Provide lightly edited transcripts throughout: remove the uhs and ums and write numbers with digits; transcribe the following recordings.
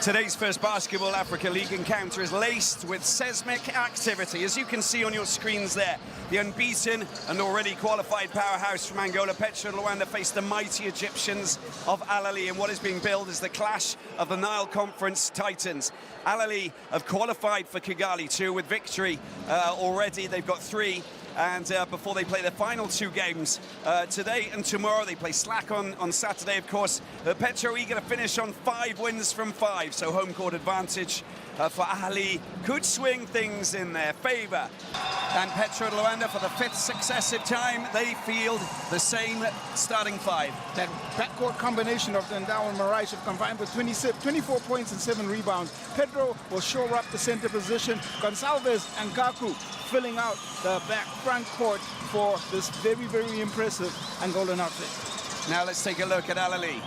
Today's first Basketball Africa League encounter is laced with seismic activity. As you can see on your screens there, the unbeaten and already qualified powerhouse from Angola, Petro Luanda, faced the mighty Egyptians of Ahly, and what is being billed as the clash of the Nile Conference titans. Ahly have qualified for Kigali too with victory already. They've got 3. And before they play their final 2 games today and tomorrow, they play Slack on Saturday, of course. Petro eager to finish on 5 wins from 5, so home court advantage for Ahly could swing things in their favour. And Petro Luanda, for the 5th successive time, they field the same starting 5. That backcourt combination of Dundao and Marais have combined with 24 points and 7 rebounds. Pedro will shore up the center position. Gonçalves and Gaku filling out the back front court for this very, very impressive Angolan outfit. Now let's take a look at Ahly.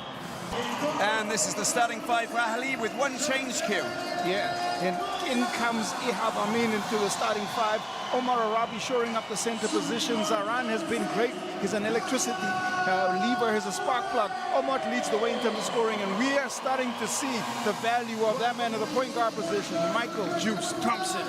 And this is the starting 5 for Ahly with 1 change cue. Yeah, and in comes Ihab Amin into the starting 5. Omar Arabi shoring up the center position. Zaran has been great. He's an electricity lever, he's a spark plug. Omar leads the way in terms of scoring, and we are starting to see the value of that man in the point guard position, Michael Juice Thompson.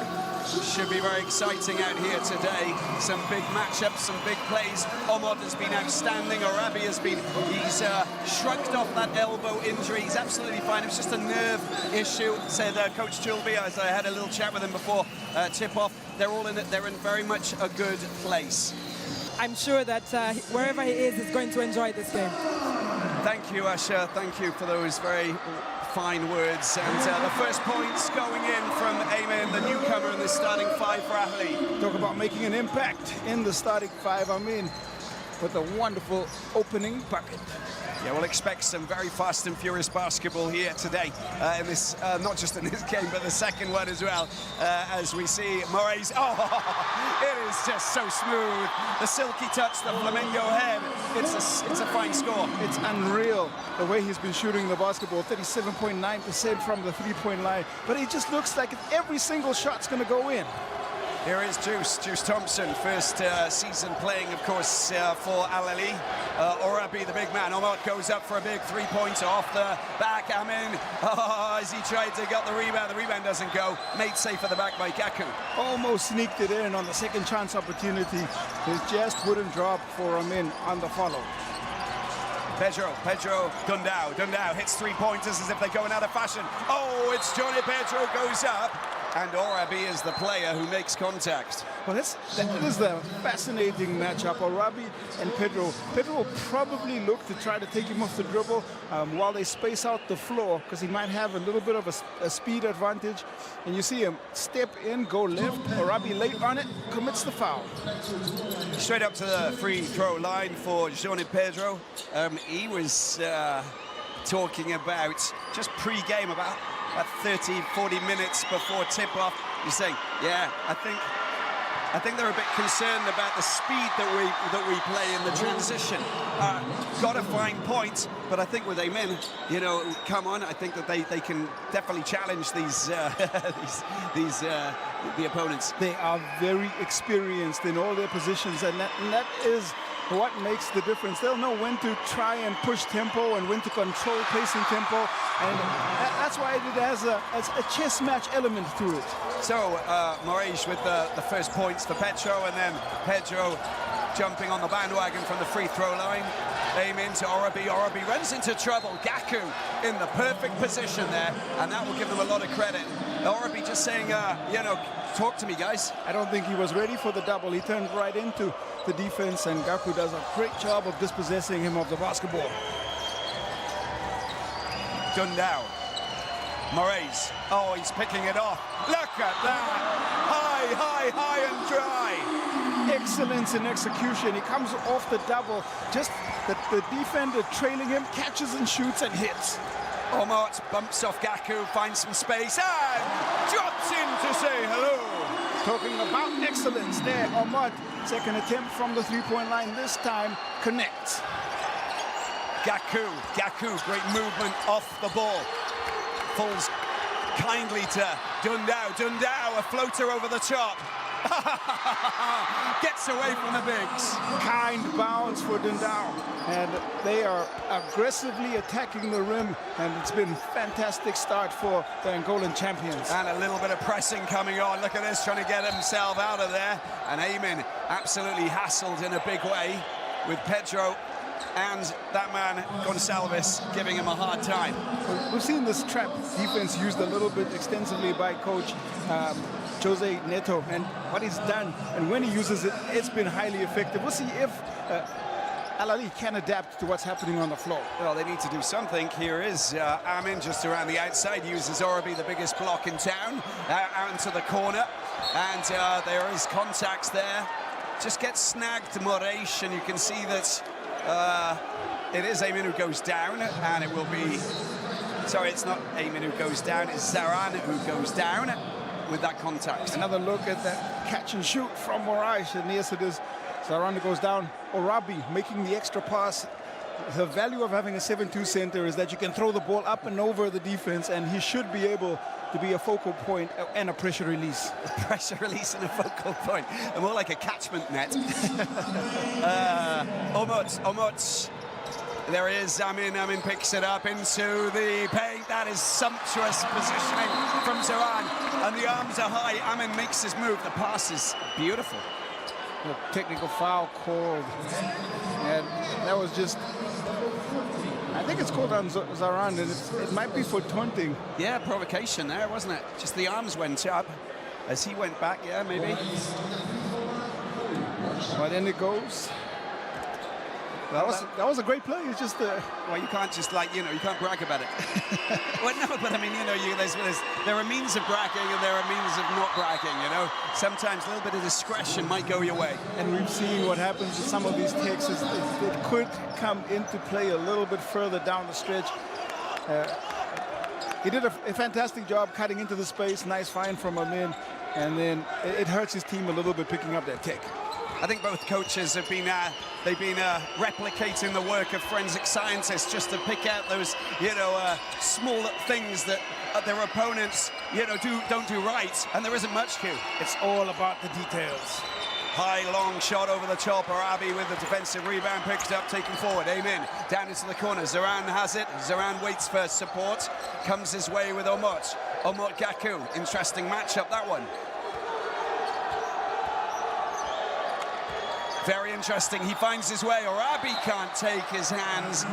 Should be very exciting out here today. Some big matchups, some big plays. Omar has been outstanding. Arabi has been, he's shrugged off that elbow injury. He's absolutely fine. It was just a nerve issue, said Coach Chulby, as I had a little chat with him before tip-off. They're all in it. They're in very much a good place. I'm sure that wherever he is going to enjoy this game. Thank you, Asha. Thank you for those very fine words. And the first points going in from Ayman, the newcomer in the starting 5 for Ahly. Talk about making an impact in the starting 5. I mean, with a wonderful opening bucket. Yeah, we'll expect some very fast and furious basketball here today. In this, not just in this game, but the second one as well. As we see Marais, it is just so smooth. The silky touch, the flamingo head. It's a fine score. It's unreal the way he's been shooting the basketball. 37.9% from the three-point line. But it just looks like every single shot's going to go in. Here is Juice Thompson, first season playing, of course, for Ahly. Orabi, the big man. Omar goes up for a big 3-pointer off the back. Amin, as he tried to get the rebound doesn't go. Made safe for the back by Gaku. Almost sneaked it in on the second chance opportunity. It just wouldn't drop for Amin on the follow. Petro, Dundao hits 3-pointers as if they're going out of fashion. Oh, it's Johnny Petro goes up. And Orabi is the player who makes contact. Well, that is the fascinating matchup, Orabi and Pedro. Pedro will probably look to try to take him off the dribble while they space out the floor, because he might have a little bit of a speed advantage. And you see him step in, go left. Orabi late on it, commits the foul. Straight up to the free throw line for Johnny Pedro. He was talking about, just pre-game, about 30, 40 minutes before tip-off. He's saying, yeah, I think they're a bit concerned about the speed that we play in the transition. Got a fine point, but I think with Amin, you know, come on, I think that they can definitely challenge these the opponents. They are very experienced in all their positions, and that is what makes the difference. They'll know when to try and push tempo and when to control pace and tempo, and that's why it has a chess match element to it. So Marais with the first points for Petro, and then Petro jumping on the bandwagon from the free throw line. Aim into Orabi. Orabi runs into trouble. Gaku in the perfect position there, and that will give them a lot of credit. Orabi just saying, you know, talk to me, guys. I don't think he was ready for the double. He turned right into the defense, and Gaku does a great job of dispossessing him of the basketball. Dundao. Marais. Oh, he's picking it off. Look at that. High and dry. Excellence in execution. He comes off the double. Just the defender trailing him, catches and shoots and hits. Omar bumps off Gaku, finds some space, and drops in to say hello. Talking about excellence there, Omar, second attempt from the three-point line, this time connects. Gaku, great movement off the ball. Falls kindly to Dundao, a floater over the top. Gets away from the bigs. Kind bounce for Dundao. And they are aggressively attacking the rim. And it's been a fantastic start for the Angolan champions. And a little bit of pressing coming on. Look at this, trying to get himself out of there. And Eamon absolutely hassled in a big way with Petro and that man Gonçalves giving him a hard time. We've seen this trap defense used a little bit extensively by coach Jose Neto, and what he's done, and when he uses it, it's been highly effective. We'll see if Ahly can adapt to what's happening on the floor. Well, they need to do something. Here is Amin just around the outside, uses Orabi, the biggest block in town, out into the corner, and there is contacts there. Just gets snagged, Moraes, and you can see that it is Eamon who goes down, and it will be... Sorry, it's not Eamon who goes down, it's Zaran who goes down with that contact. Another look at that catch and shoot from Moraes, and yes, it is Zaran who goes down. Orabi making the extra pass. The value of having a 7-2 center is that you can throw the ball up and over the defense, and he should be able to be a focal point and a pressure release. A pressure release and a focal point. And more like a catchment net. Omot. There he is, Amin picks it up into the paint. That is sumptuous positioning from Zaran. And the arms are high. Amin makes his move. The pass is beautiful. The technical foul called. And that was just... I think it's called on Zaran, and it might be for taunting. Yeah, provocation there, wasn't it? Just the arms went up as he went back, yeah, maybe. But in it goes. That was a great play. It's just well, you can't just you can't brag about it. Well, no, but I mean, there are means of bragging and there are means of not bragging. Sometimes a little bit of discretion might go your way. And we've seen what happens with some of these takes. It could come into play a little bit further down the stretch. He did a fantastic job cutting into the space. Nice find from Amin, and then it hurts his team a little bit picking up that take. I think both coaches have been replicating the work of forensic scientists just to pick out those small things that their opponents don't do right, and there isn't much to. It's all about the details. High long shot over the top. Arabi with the defensive rebound picked up, taken forward. Amin down into the corner. Zaran has it. Zaran waits for support. Comes his way with Omot. Omot Gaku. Interesting matchup, that one. Very interesting. He finds his way. Arabi can't take his hands,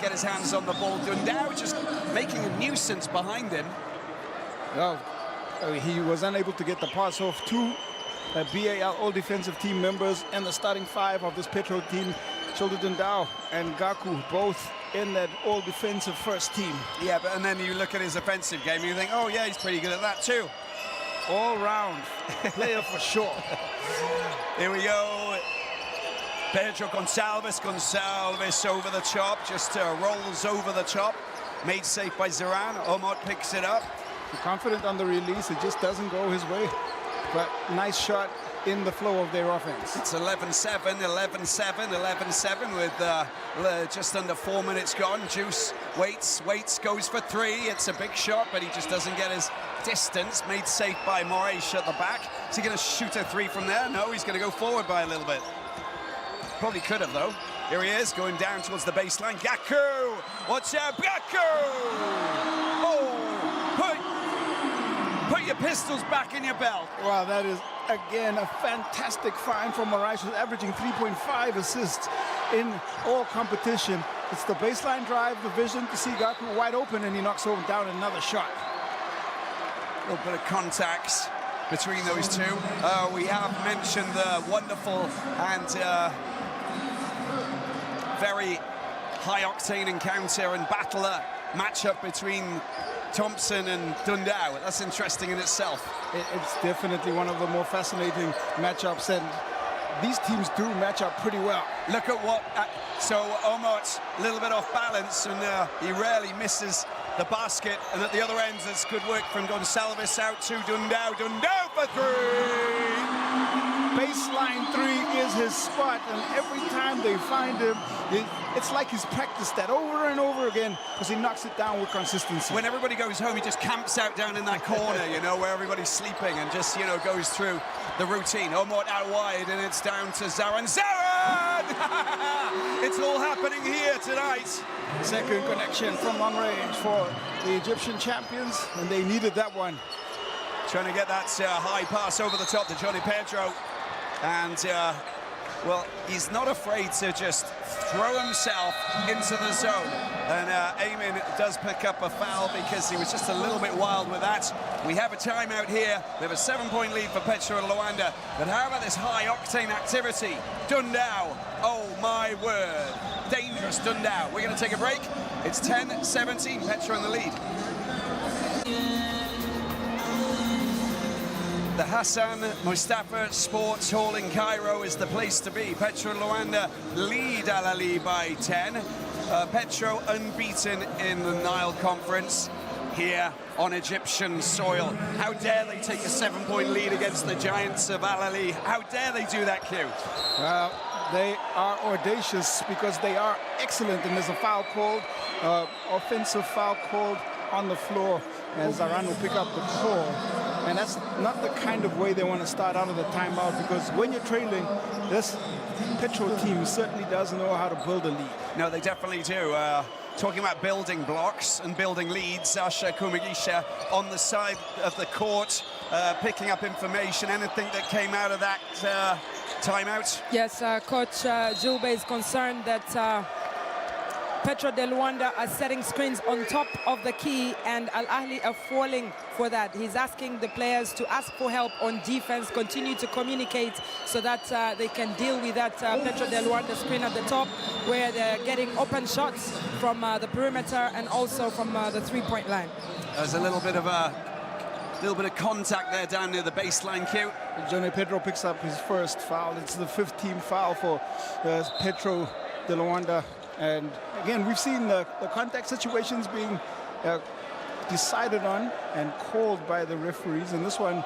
get his hands on the ball. Dundao just making a nuisance behind him. Well, he was unable to get the pass off to BAL all defensive team members, and the starting five of this Petro team, Shoulder Dundao and Gaku, both in that all defensive first team. Yeah, and then you look at his offensive game and you think, oh yeah, he's pretty good at that too. All round player for sure. Here we go. Petro Gonçalves over the top, just rolls over the top. Made safe by Zaran. Omot picks it up. Confident on the release, it just doesn't go his way. But nice shot in the flow of their offense. It's 11-7, 11-7, 11-7 with just under 4 minutes gone. Juice waits, goes for three. It's a big shot, but he just doesn't get his distance. Made safe by Moraes at the back. Is he going to shoot a three from there? No, he's going to go forward by a little bit. Probably could have, though. Here he is, going down towards the baseline. Gaku! Watch out, Gaku! Oh! Put your pistols back in your belt. Wow, that is, again, a fantastic find from Moraes, who's averaging 3.5 assists in all competition. It's the baseline drive, the vision to see Gaku wide open, and he knocks him down another shot. A little bit of contacts between those two. We have mentioned the wonderful and very high-octane encounter and battler matchup between Thompson and Dundao. That's interesting in itself. It's definitely one of the more fascinating matchups, and these teams do match up pretty well. Look at what... so Omot, a little bit off balance, and he rarely misses the basket. And at the other end, there's good work from Gonçalves out to Dundao. Dundao for three! baseline three is his spot, and every time they find him, it's like he's practiced that over and over again because he knocks it down with consistency. When everybody goes home, he just camps out down in that corner, you know, where everybody's sleeping, and just, you know, goes through the routine. Omot out wide, and it's down to Zaran. Zaran! It's all happening here tonight. Second connection from long range for the Egyptian champions, and they needed that one. Trying to get that high pass over the top to Johnny Petro. And, well, he's not afraid to just throw himself into the zone. And Eamon does pick up a foul because he was just a little bit wild with that. We have a timeout here. We have a 7-point lead for Petro and Luanda. But how about this high-octane activity? Dundao, oh my word. Dangerous Dundao. We're going to take a break. It's 10-17, Petro in the lead. The Hassan Mustafa Sports Hall in Cairo is the place to be. Petro and Luanda lead Ahly by 10. Petro unbeaten in the Nile Conference here on Egyptian soil. How dare they take a 7-point lead against the giants of Ahly? How dare they do that, Q? They are audacious because they are excellent, and there's a foul called, offensive foul called on the floor, and Zaran will pick up the call. And that's not the kind of way they want to start out of the timeout, because when you're trailing, this Petro team certainly doesn't know how to build a lead. No, they definitely do. Talking about building blocks and building leads, Sasha Kumagisha on the side of the court, picking up information, anything that came out of that timeout? Yes, Coach Julbe is concerned that Petro de Luanda are setting screens on top of the key, and Ahly are falling for that. He's asking the players to ask for help on defense, continue to communicate so that they can deal with that Petro de Luanda screen at the top, where they're getting open shots from the perimeter and also from the three-point line. There's a little bit of contact there down near the baseline, Q. Johnny Petro picks up his first foul. It's the 15th foul for Petro de Luanda. And again, we've seen the contact situations being decided on and called by the referees, and this one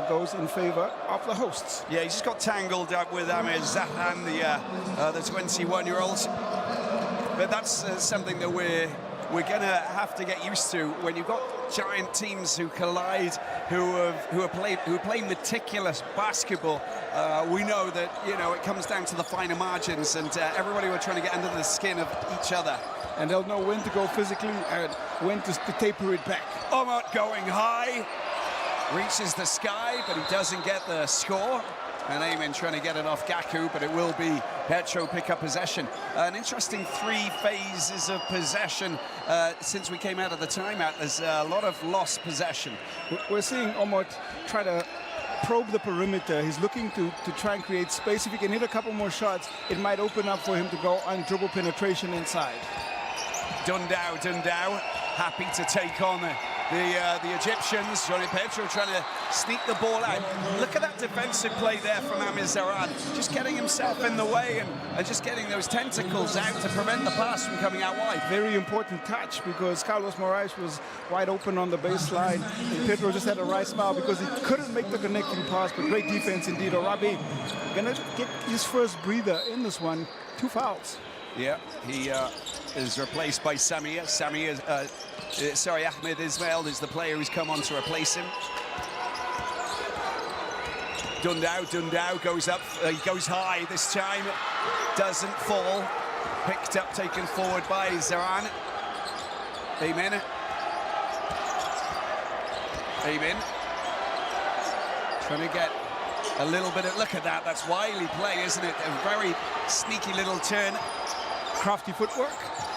goes in favor of the hosts. Yeah, he just got tangled up with Amir Zahan, the 21-year-old. But that's something that we're going to have to get used to when you've got giant teams who collide, who play meticulous basketball. We know that, you know, it comes down to the finer margins, and everybody will trying to get under the skin of each other. And they'll know when to go physically and when to taper it back. Omot going high, reaches the sky, but he doesn't get the score. And Eamon trying to get it off Gaku, but it will be Petro pick up possession. An interesting 3 phases of possession since we came out of the timeout. There's a lot of lost possession. We're seeing Omot try to probe the perimeter. He's looking to try and create space. If he can hit a couple more shots, it might open up for him to go on dribble penetration inside. Dundao, happy to take on the Egyptians. Johnny Petro trying to sneak the ball out. Look at that defensive play there from Amir Zaran, just getting himself in the way and just getting those tentacles out to prevent the pass from coming out wide. Very important touch, because Carlos Moraes was wide open on the baseline, and Petro just had a right smile because he couldn't make the connecting pass, but great defense indeed. Arabi gonna get his first breather in this one. 2 fouls. Yeah, he is replaced by Samir. Ahmed Ismail is the player who's come on to replace him. Dundao goes up, he goes high this time, doesn't fall. Picked up, taken forward by Zaran. Eamon. Trying to get a little bit of, look at that, that's wily play, isn't it? A very sneaky little turn. Crafty footwork.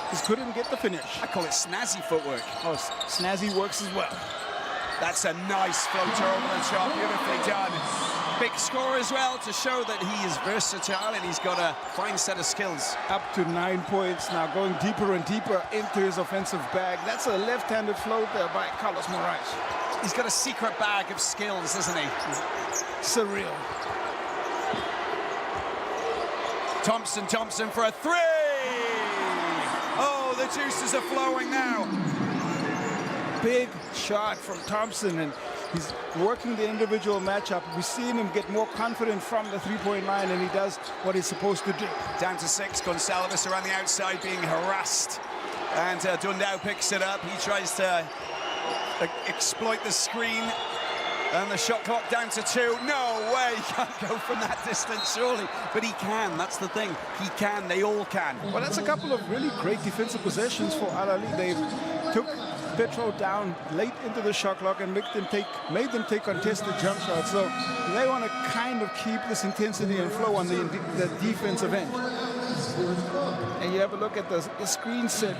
Just couldn't get the finish. I call it snazzy footwork. Oh, snazzy works as well. That's a nice floater over the top, beautifully done. Big score as well to show that he is versatile and he's got a fine set of skills. Up to 9 points now, going deeper and deeper into his offensive bag. That's a left-handed float there by Carlos Moraes. He's got a secret bag of skills, isn't he? Surreal. Thompson for a 3! Oh, the juices are flowing now. Big shot from Thompson, and He's working the individual matchup. We've seen him get more confident from the three-point line, and he does what he's supposed to do. Down to 6, Gonsalves around the outside being harassed. And Dundao picks it up. He tries to exploit the screen. And the shot clock down to 2. No way, he can't go from that distance, surely. But he can, that's the thing. He can, they all can. Well, that's a couple of really great defensive possessions for Ahly. They took Petro down late into the shot clock and made them take contested jump shots. So they want to kind of keep this intensity and flow on the defensive end. And you have a look at the screen set.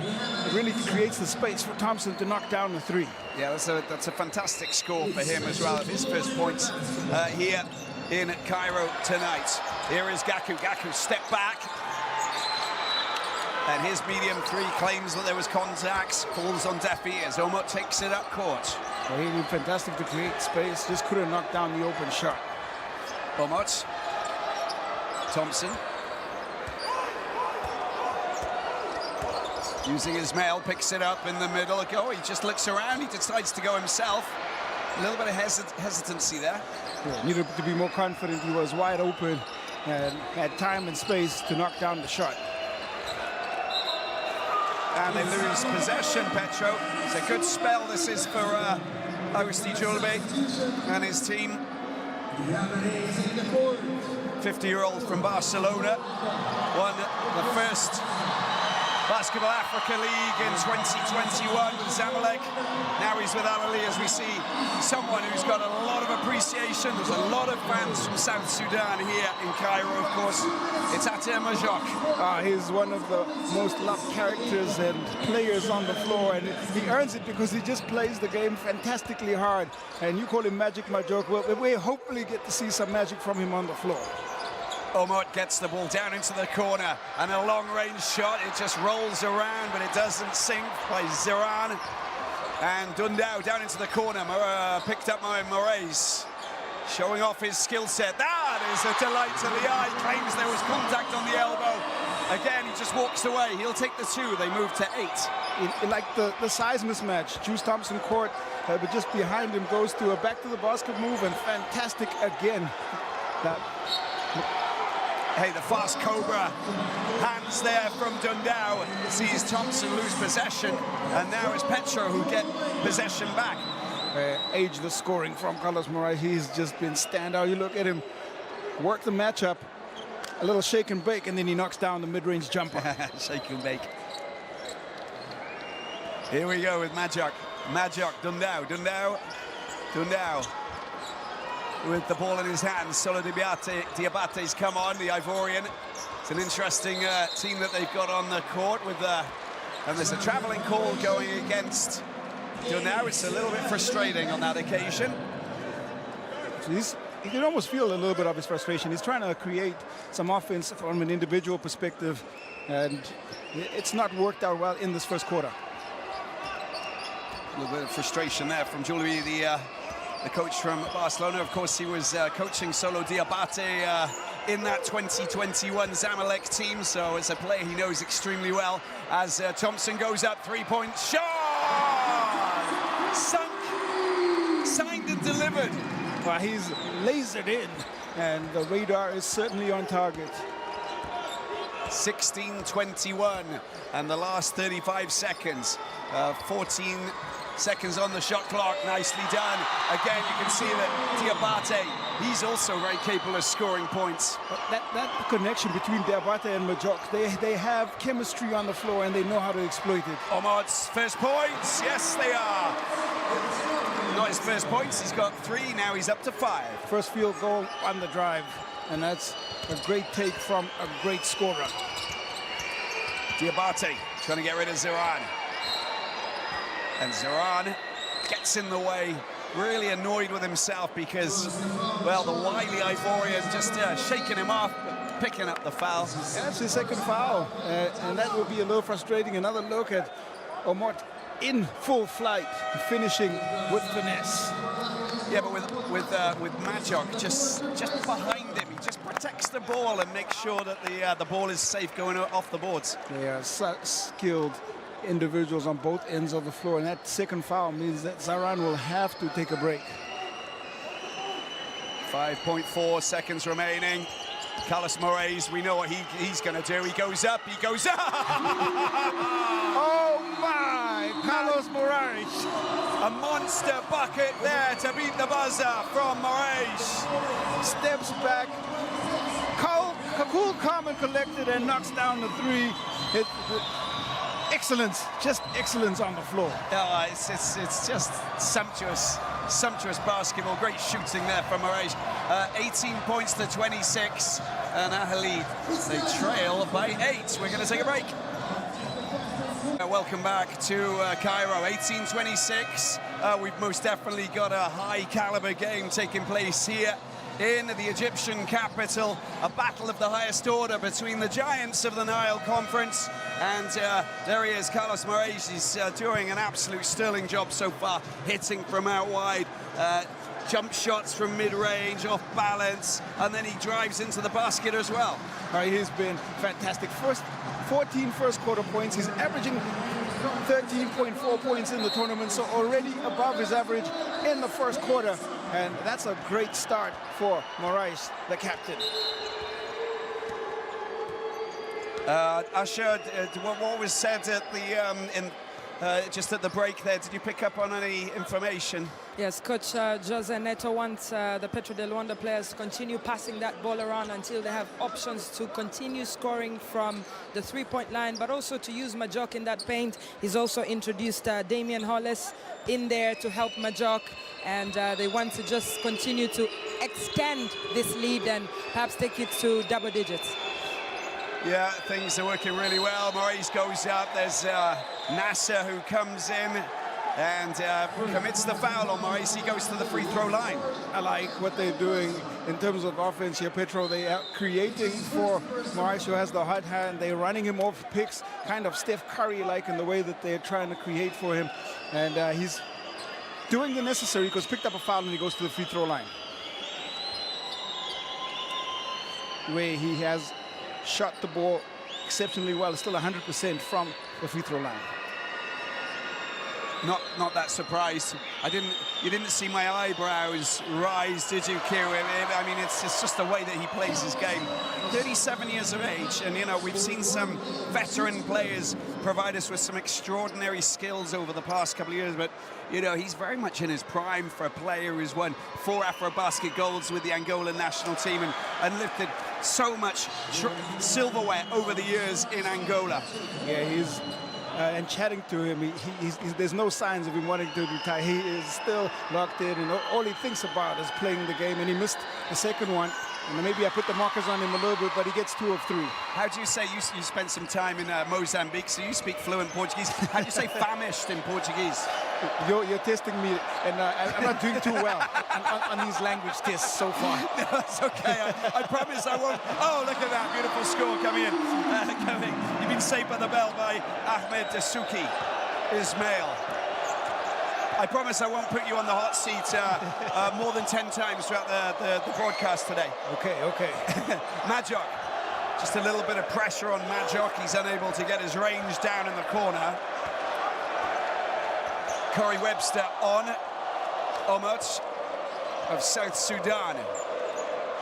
It really creates the space for Thompson to knock down the 3. Yeah, that's a fantastic score for him as well. His first points here in Cairo tonight. Here is Gaku. Gaku step back. And his medium 3 claims that there was contact, falls on deaf ears. Omot takes it up court. Well, he did fantastic to create space, just couldn't knock down the open shot. Omot. Thompson. Using his mail, picks it up in the middle. He just looks around, he decides to go himself. A little bit of hesitancy there. Yeah, needed to be more confident. He was wide open and had time and space to knock down the shot. And they lose possession, Petro. It's a good spell this is for Agustin Julbe and his team. 50-year-old from Barcelona won the first Basketball Africa League in 2021 with Zamalek. Now he's with Ahly, as we see someone who's got a lot of appreciation. There's a lot of fans from South Sudan here in Cairo, of course. It's Atem Majok. He's one of the most loved characters and players on the floor, and he earns it because he just plays the game fantastically hard. And you call him Magic Majok. Well, we hopefully get to see some magic from him on the floor. Omot gets the ball down into the corner, and a long-range shot. It just rolls around, but it doesn't sink by Ziran. And Dundao down into the corner, picked up by Moraes, showing off his skill set. That is a delight to the eye. Claims there was contact on the elbow. Again, he just walks away. He'll take the 2. They move to 8. Like the size mismatch. Juice Thompson court, but just behind him goes to a back to the basket move, and fantastic again. Hey, the fast Cobra hands there from Dundao. Sees Thompson lose possession, and now it's Petro who get possession back. The scoring from Carlos Moraes. He's just been standout. You look at him work the matchup, a little shake and bake, and then he knocks down the mid-range jumper. Shake and bake. Here we go with Majok. Majok, Dundao. With the ball in his hands, Solo Diabate's come on, the Ivorian. It's an interesting team that they've got on the court with and there's a travelling call going against Dundao. It's a little bit frustrating on that occasion. You can almost feel a little bit of his frustration. He's trying to create some offense from an individual perspective, and it's not worked out well in this first quarter. A little bit of frustration there from Julie, the coach from Barcelona. Of course, he was coaching Solo Diabate in that 2021 Zamalek team, so it's a player he knows extremely well. As Thompson goes up, 3-point shot! Sunk, signed and delivered. Well, he's lasered in, and the radar is certainly on target. 16-21, and the last 35 seconds. 14 seconds on the shot clock. Nicely done. Again, you can see that Diabate, he's also very capable of scoring points. That connection between Diabate and Majok, they have chemistry on the floor, and they know how to exploit it. Omot's first points. Yes, they are. Not his first points. He's got 3. Now he's up to 5. First field goal on the drive, and that's a great take from a great scorer. Diabate trying to get rid of Ziran. And Ziran gets in the way, really annoyed with himself because, well, the wily Ivorian just shaking him off, picking up the foul. Yeah, that's his second foul, and that will be a little frustrating. Another look at Omot in full flight, finishing with finesse. Yeah, but with Majok just behind him, he just protects the ball and makes sure that the ball is safe going off the boards. They are such skilled individuals on both ends of the floor, and that second foul means that Ziran will have to take a break. 5.4 seconds remaining. Carlos Moraes, we know what he's going to do. He goes up, he goes up! Oh my, Carlos Moraes. A monster bucket there to beat the buzzer from Moraes. Steps back, cool, calm and collected, and knocks down the three. Excellence, just excellence on the floor. It's just sumptuous basketball. Great shooting there from Moraes. 18 points to 26, and Ahly, they trail by 8. We're going to take a break. Welcome back to Cairo. 18-26. We've most definitely got a high-caliber game taking place here in the Egyptian capital. A battle of the highest order between the giants of the Nile Conference. And there he is, Carlos Moraes. He's doing an absolute sterling job so far, hitting from out wide. Jump shots from mid-range, off balance, and then he drives into the basket as well. He's been fantastic. 14 first quarter points. He's averaging 13.4 points in the tournament, so already above his average in the first quarter. And that's a great start for Moraes, the captain. Usher, what was said at the just at the break there, did you pick up on any information? Yes, Coach Jose Neto wants the Petro de Luanda players to continue passing that ball around until they have options to continue scoring from the three-point line, but also to use Majok in that paint. He's also introduced Damian Hollis in there to help Majok, and they want to just continue to extend this lead and perhaps take it to double digits. Yeah, things are working really well. Moraes goes up. There's Nasser who comes in and commits the foul on Moraes. He goes to the free throw line. I like what they're doing in terms of offense here, Petro. They are creating for Moraes, who has the hot hand. They're running him off picks, kind of Steph Curry-like in the way that they're trying to create for him. And he's doing the necessary because picked up a foul and he goes to the free throw line, where he has shot the ball exceptionally well, still 100% from the free throw line. Not that surprised. You didn't see my eyebrows rise, did you, Q? I mean, it's just the way that he plays his game. 37 years of age, and you know, we've seen some veteran players provide us with some extraordinary skills over the past couple of years, but you know, he's very much in his prime for a player who's won 4 Afro-Basket golds with the Angolan national team and lifted so much silverware over the years in Angola. Yeah, he's and chatting to him, there's no signs of him wanting to retire. He is still locked in, and all he thinks about is playing the game, and he missed the second one. And maybe I put the markers on him a little bit, but he gets 2 of 3. How do you say, you spent some time in Mozambique, so you speak fluent Portuguese. How do you say famished in Portuguese? You're testing me, and I'm not doing too well on these language tests so far. No, that's okay. I promise I won't. Oh, look at that beautiful score coming in. You've been saved by the bell by Ahmed Dasuki Ismail. I promise I won't put you on the hot seat more than 10 times throughout the broadcast today. Okay. Majok, just a little bit of pressure on Majok. He's unable to get his range down in the corner. Corey Webster on Omot of South Sudan,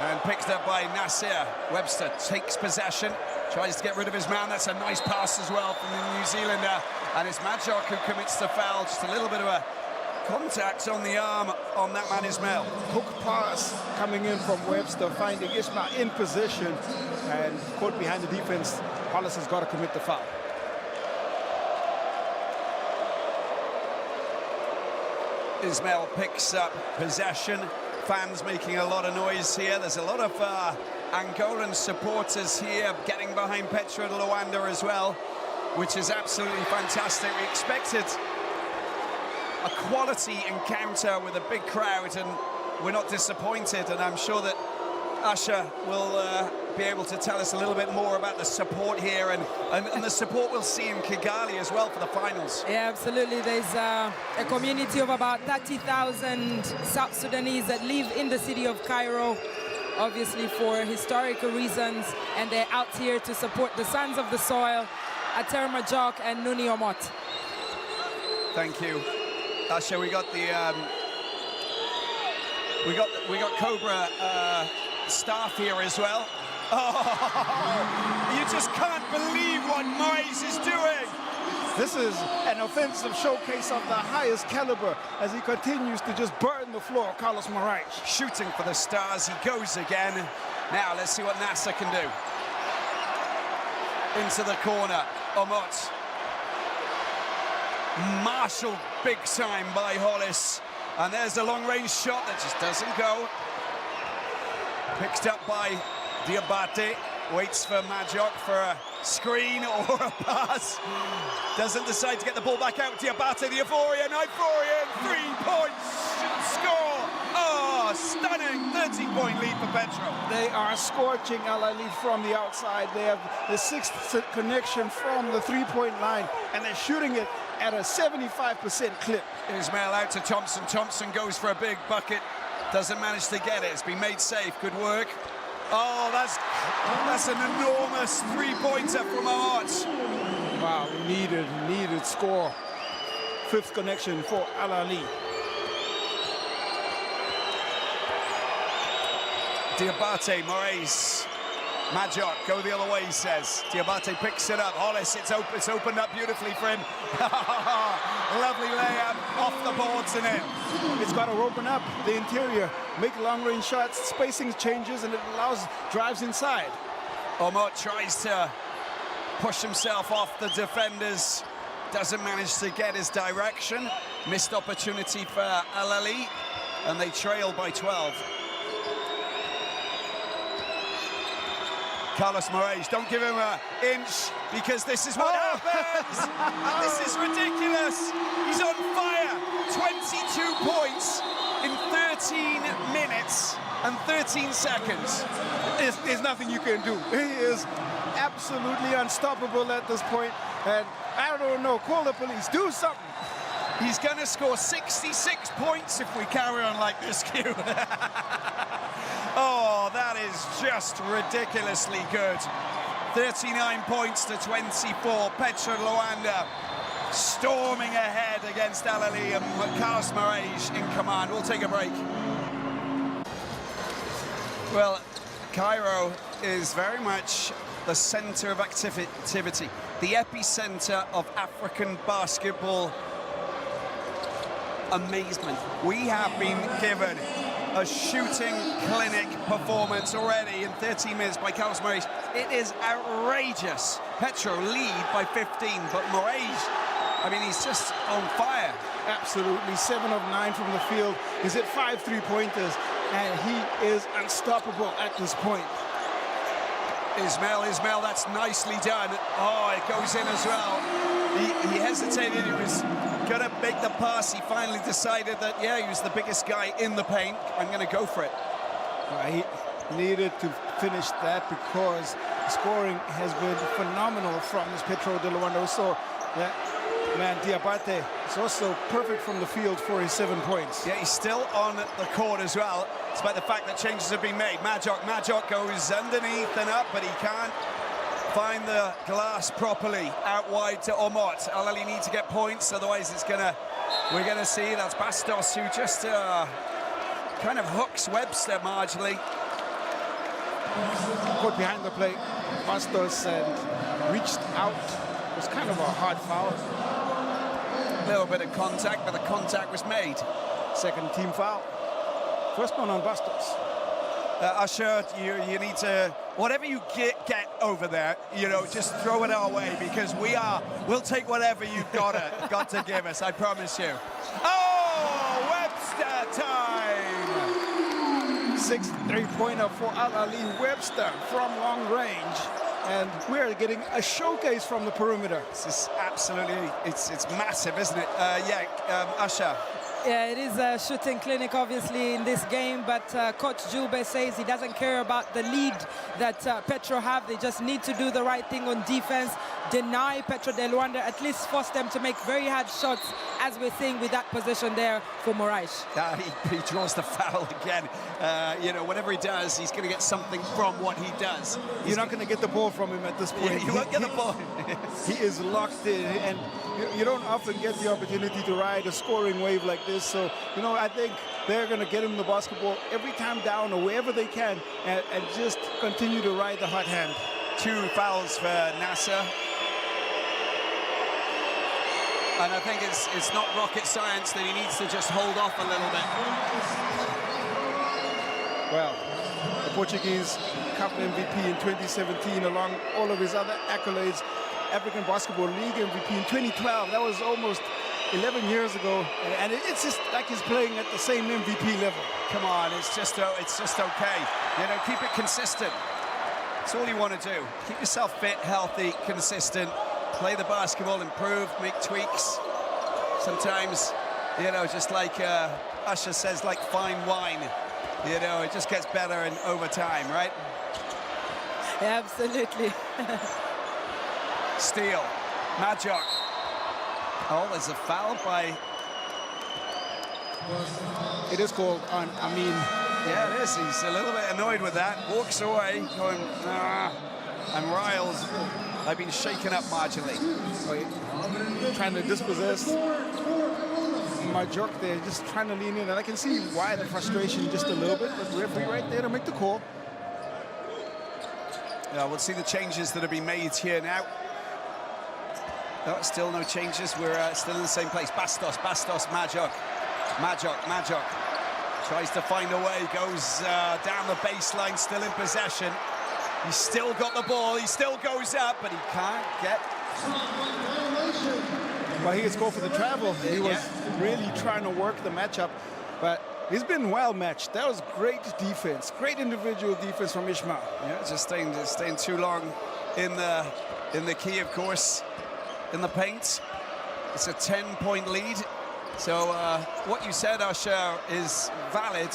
and picked up by Nasser. Webster takes possession, tries to get rid of his man. That's a nice pass as well from the New Zealander, and it's Majok who commits the foul. Just a little bit of a contact on the arm on that man Ismail. Hook pass coming in from Webster, finding Ismail in position and caught behind the defense. Hollis has got to commit the foul. Ismail picks up possession. Fans making a lot of noise here. There's a lot of Angolan supporters here getting behind Petro de Luanda as well, which is absolutely fantastic. We expected a quality encounter with a big crowd, and we're not disappointed, and I'm sure that Usher will be able to tell us a little bit more about the support here and the support we'll see in Kigali as well for the finals. Yeah, absolutely. There's a community of about 30,000 South Sudanese that live in the city of Cairo, obviously for historical reasons, and they're out here to support the sons of the soil, Ater Majok and Nuni Omot. Thank you. Usher, we got the We got Cobra staff here as well. Oh, you just can't believe what Moise is doing. This is an offensive showcase of the highest caliber as he continues to just burn the floor, Carlos Moraes. Shooting for the stars, he goes again. Now let's see what Nasser can do. Into the corner, Omot. Marshall big time by Hollis. And there's a long-range shot that just doesn't go. Picked up by Diabate. Waits for Majok for a screen or a pass. Doesn't decide to get the ball back out. Diabate, the Ivorian, 3 points. Score. Oh, stunning 13-point lead for Petro. They are scorching Ahly from the outside. They have the 6th connection from the three-point line, and they're shooting it at a 75% clip. Ismail out to Thompson. Thompson goes for a big bucket. Doesn't manage to get it. It's been made safe. Good work. Oh, that's an enormous three-pointer from Ahly. Wow, needed score. 5th connection for Ahly. Diabate, Moraes, Majok, go the other way, he says. Diabate picks it up. Hollis, it's opened up beautifully for him. Lovely layup, off the boards and in. It's got to open up the interior, make long-range shots, spacing changes, and it allows drives inside. Omot tries to push himself off the defenders. Doesn't manage to get his direction. Missed opportunity for Ahly, and they trail by 12. Carlos Moraes, don't give him an inch, because this is what happens. This is ridiculous. He's on fire. 22 points in 13 minutes and 13 seconds. There's nothing you can do. He is absolutely unstoppable at this point. And I don't know, call the police, do something. He's going to score 66 points if we carry on like this, Q. Oh, that is just ridiculously good. 39 points to 24. Petro Luanda storming ahead against Ahly, and Carlos Moraes in command. We'll take a break. Well, Cairo is very much the center of activity, the epicenter of African basketball amazement. We have been given a shooting clinic performance already in 13 minutes by Carlos Moraes. It is outrageous. Petro lead by 15, but Moraes, I mean, he's just on fire. Absolutely, 7 of 9 from the field. He's hit 5 three-pointers, and he is unstoppable at this point. Ismail, that's nicely done. Oh, it goes in as well. He hesitated, he was gonna make the pass. He finally decided that, yeah, he was the biggest guy in the paint. I'm gonna go for it. He needed to finish that because the scoring has been phenomenal from this Petro de Luanda. So, yeah, man, Diabate is also perfect from the field for his 7 points. Yeah, he's still on the court as well, despite the fact that changes have been made. Majok goes underneath and up, but he can't find the glass properly. Out wide to Omot. Ahly need to get points, otherwise we're gonna see that's Bastos who just kind of hooks Webster marginally. Caught behind the plate, Bastos, and reached out. It was kind of a hard foul. A little bit of contact, but the contact was made. Second team foul. First one on Bastos. Usher, you need to, whatever you get over there, you know, just throw it our way, because we'll take whatever you've got to give us, I promise you. Oh, Webster time! 6th three-pointer for Ahly. Webster from long range. And we're getting a showcase from the perimeter. This is absolutely, it's massive, isn't it? Usher. Yeah, it is a shooting clinic, obviously, in this game, but Coach Julbe says he doesn't care about the lead that Petro have. They just need to do the right thing on defense. deny Petro de Luanda, at least force them to make very hard shots, as we're seeing with that position there for Moraes. He draws the foul again. You know, whatever he does, he's going to get something from what he does. You're not going to get the ball from him at this point. You won't get the ball. He is locked in, and you don't often get the opportunity to ride a scoring wave like this. So, you know, I think they're going to get him the basketball every time down or wherever they can, and just continue to ride the hot hand. 2 fouls for Nasser. And I think it's not rocket science that he needs to just hold off a little bit. Well, the Portuguese Cup MVP in 2017, along all of his other accolades, African Basketball League MVP in 2012. That was almost 11 years ago, and it's just like he's playing at the same MVP level. Come on, it's just okay. You know, keep it consistent. That's all you want to do. Keep yourself fit, healthy, consistent. Play the basketball, improve, make tweaks. Sometimes, you know, just like Usher says, like fine wine. You know, it just gets better in over time, right? Yeah, absolutely. Steal. Majok. Oh, there's a foul by... It is called on Amin. Yeah, it is. He's a little bit annoyed with that. Walks away, going, ah. And Riles, they've been shaken up marginally. Trying to dispossess Majok there, just trying to lean in. And I can see why the frustration just a little bit, but the referee right there to make the call. Yeah, we'll see the changes that have been made here now. No, still no changes. We're still in the same place. Bastos, Majok. Majok. Tries to find a way, goes down the baseline, still in possession. He's still got the ball, he still goes up, but he can't get... Well, he gets called for the travel. He was really trying to work the matchup, but he's been well matched. That was great defense, great individual defense from Ishmael. Yeah, just staying too long in the key, of course, in the paint. It's a 10-point lead. So what you said, Usher, is valid.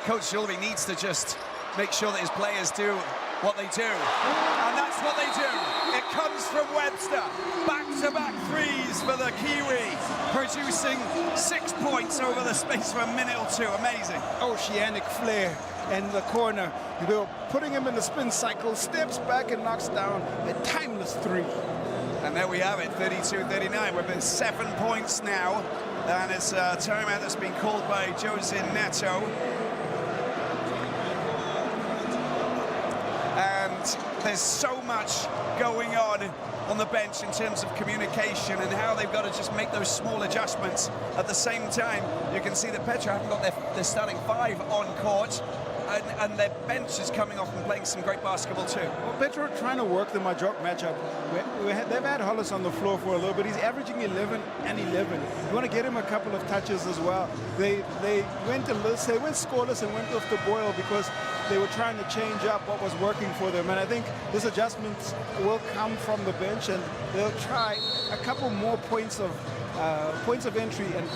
Coach Julby needs to just make sure that his players do what they do. And that's what they do. It comes from Webster. Back-to-back threes for the Kiwi, producing 6 points over the space of a minute or two. Amazing. Oceanic flair in the corner. They're putting him in the spin cycle, steps back and knocks down a timeless 3. And there we have it, 32-39. We've been 7 points now. And it's a timeout that's been called by Jose Neto. And there's so much going on the bench in terms of communication and how they've got to just make those small adjustments. At the same time, you can see that Petro haven't got their starting 5 on court, and their bench is coming off and playing some great basketball too. Well, Petro trying to work the Majok matchup. They've had Hollis on the floor for a little bit. He's averaging 11 and 11. You want to get him a couple of touches as well. They went scoreless and went off the boil because they were trying to change up what was working for them. And I think this adjustment will come from the bench, and they'll try a couple more points of entry and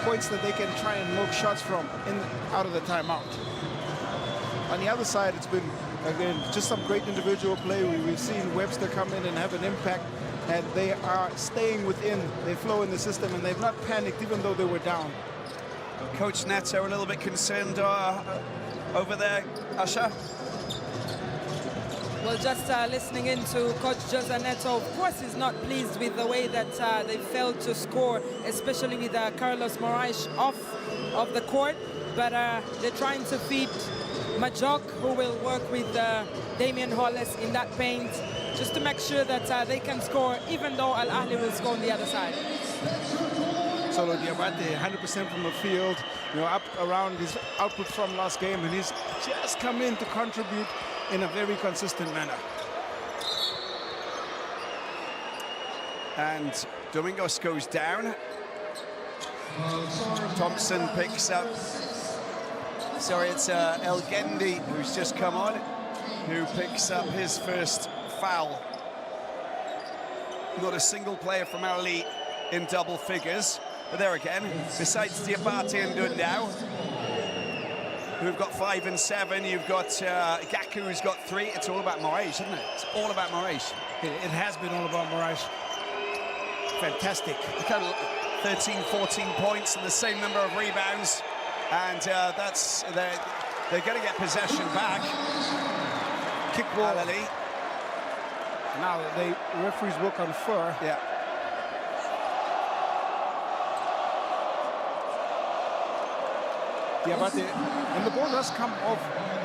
points that they can try and milk shots from out of the timeout. On the other side, it's been, again, just some great individual play. We've seen Webster come in and have an impact, and they are staying within. They flow in the system, and they've not panicked even though they were down. Coach Neto a little bit concerned over there, Usher? Well, just listening into Coach Jose Neto, of course he's not pleased with the way that they failed to score, especially with Carlos Moraes off of the court. But they're trying to feed Majok, who will work with Damian Hollis in that paint, just to make sure that they can score, even though Ahly will score on the other side. Solo Diabate, 100% from the field, you know, up around his output from last game, and he's just come in to contribute in a very consistent manner. And Domingos goes down. Thompson picks up. Sorry, it's El Gendi who's just come on, who picks up his first foul. Not a single player from Ahly in double figures. But there again, besides Diabate and Dundao, who've got 5 and 7, you've got Gaku, who's got 3. It's all about Moraes, isn't it? It's all about Moraes. It has been all about Moraes. Fantastic. Look at 13, 14 points and the same number of rebounds. And they're going to get possession back. Kick ball. Ahly. Now the referees will confer. Yeah. Yeah, but the ball does come off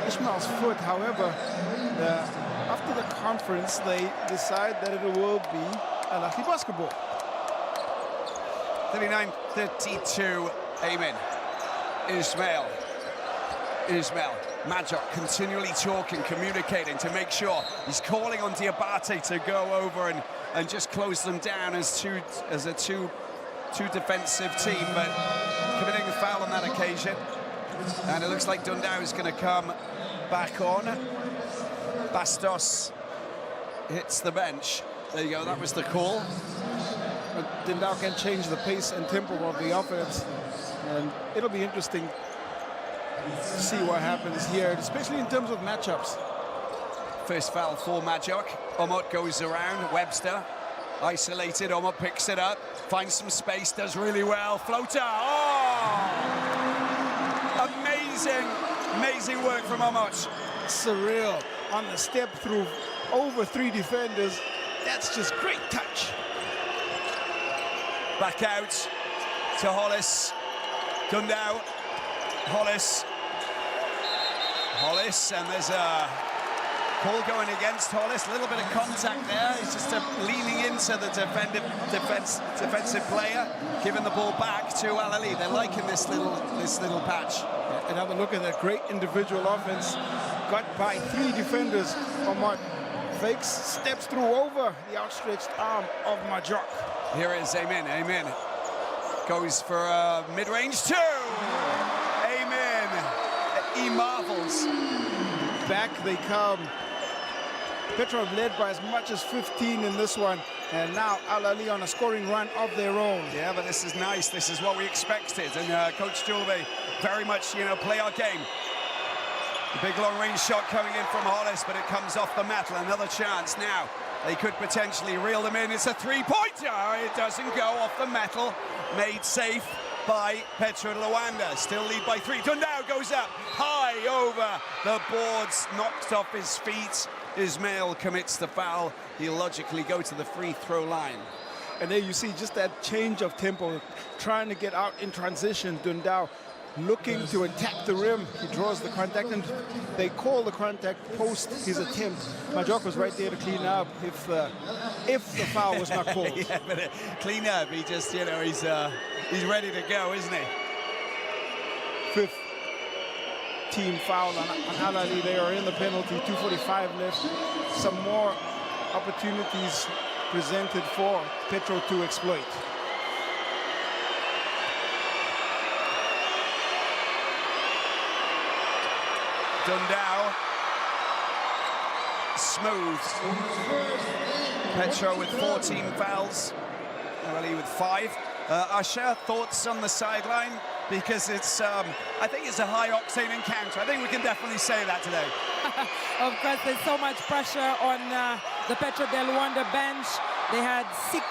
Ishmael's foot. However, after the conference, they decide that it will be Ahly basketball. 39-32, Amen. Ismail. Majok continually talking, communicating to make sure he's calling on Diabate to go over and just close them down as a two defensive team, but committing a foul on that occasion. And it looks like Dundao is going to come back on. Bastos hits the bench. There you go, that was the call. But Dundao can change the pace and tempo of the offense, and it'll be interesting to see what happens here, especially in terms of matchups. First foul for Majok. Omot goes around. Webster isolated. Omot picks it up, finds some space, does really well. Floater. Oh! Amazing work from Omot. Surreal on the step through over 3 defenders. That's just great touch. Back out to Hollis. Dundao. Hollis, and there's a call going against Hollis. A little bit of contact there. He's just leaning into the defensive player, giving the ball back to Ahly. They're liking this little patch. Another look at that great individual offense. Got by 3 defenders. Omot fakes, steps through over the outstretched arm of Majok. Here is Amen. Goes for a mid-range 2. He marvels. Back they come. Petro led by as much as 15 in this one, and now Ahly on a scoring run of their own. Yeah, but this is nice. This is what we expected, and Coach Julbe very much, play our game. The big long-range shot coming in from Hollis, but it comes off the metal. Another chance now. They could potentially reel them in. It's a 3-pointer. It doesn't go off the metal. Made safe by Petro Luanda. Still lead by 3. Dundao goes up high over the boards, knocked off his feet. Ismail commits the foul. He'll logically go to the free throw line. And there you see just that change of tempo, trying to get out in transition. Dundao looking to attack the rim. He draws the contact, and they call the contact post his attempt. Majok was right there to clean up if the foul was not called. Yeah, but clean up. He just, he's ready to go, isn't he? 5th team foul on Ahly. They are in the penalty. 2:45 left. Some more opportunities presented for Petro to exploit. Dundao, smooth. Petro with 14 fouls, Ahly with 5. Asha, thoughts on the sideline? Because it's, I think it's a high-octane encounter. I think we can definitely say that today. Of course, there's so much pressure on the Petro del Luanda bench. They had 6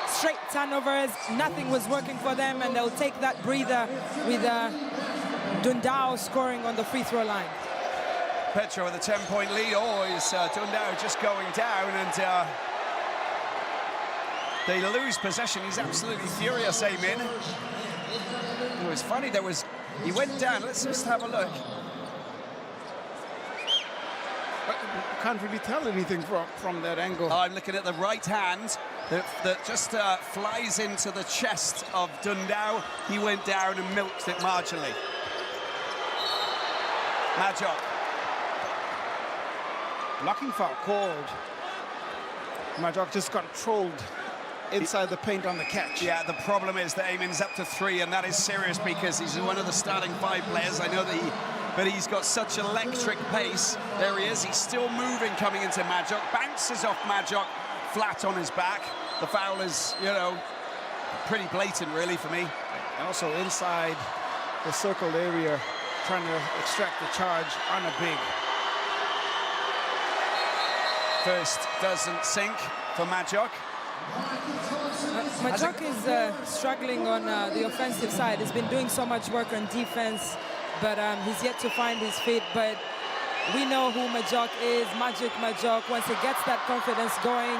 straight turnovers. Nothing was working for them, and they'll take that breather with Dundao scoring on the free throw line. Petro with a 10-point lead. Always Dundao just going down, and they lose possession. He's absolutely furious, Amin. It was funny, he went down. Let's just have a look. But you can't really tell anything from that angle. I'm looking at the right hand that just flies into the chest of Dundao. He went down and milked it marginally. Majok. Blocking foul called. Majok just controlled inside the paint on the catch. Yeah, the problem is that Amin's up to 3, and that is serious because he's one of the starting 5 players. I know that but he's got such electric pace. There he is. He's still moving coming into Majok. Bounces off Majok, flat on his back. The foul is, pretty blatant, really, for me. And also inside the circled area, trying to extract the charge on a big. first doesn't sink for Majok. Majok is struggling on the offensive side. He's been doing so much work on defense, but he's yet to find his feet. But we know who Majok is, Magic Majok. Once he gets that confidence going,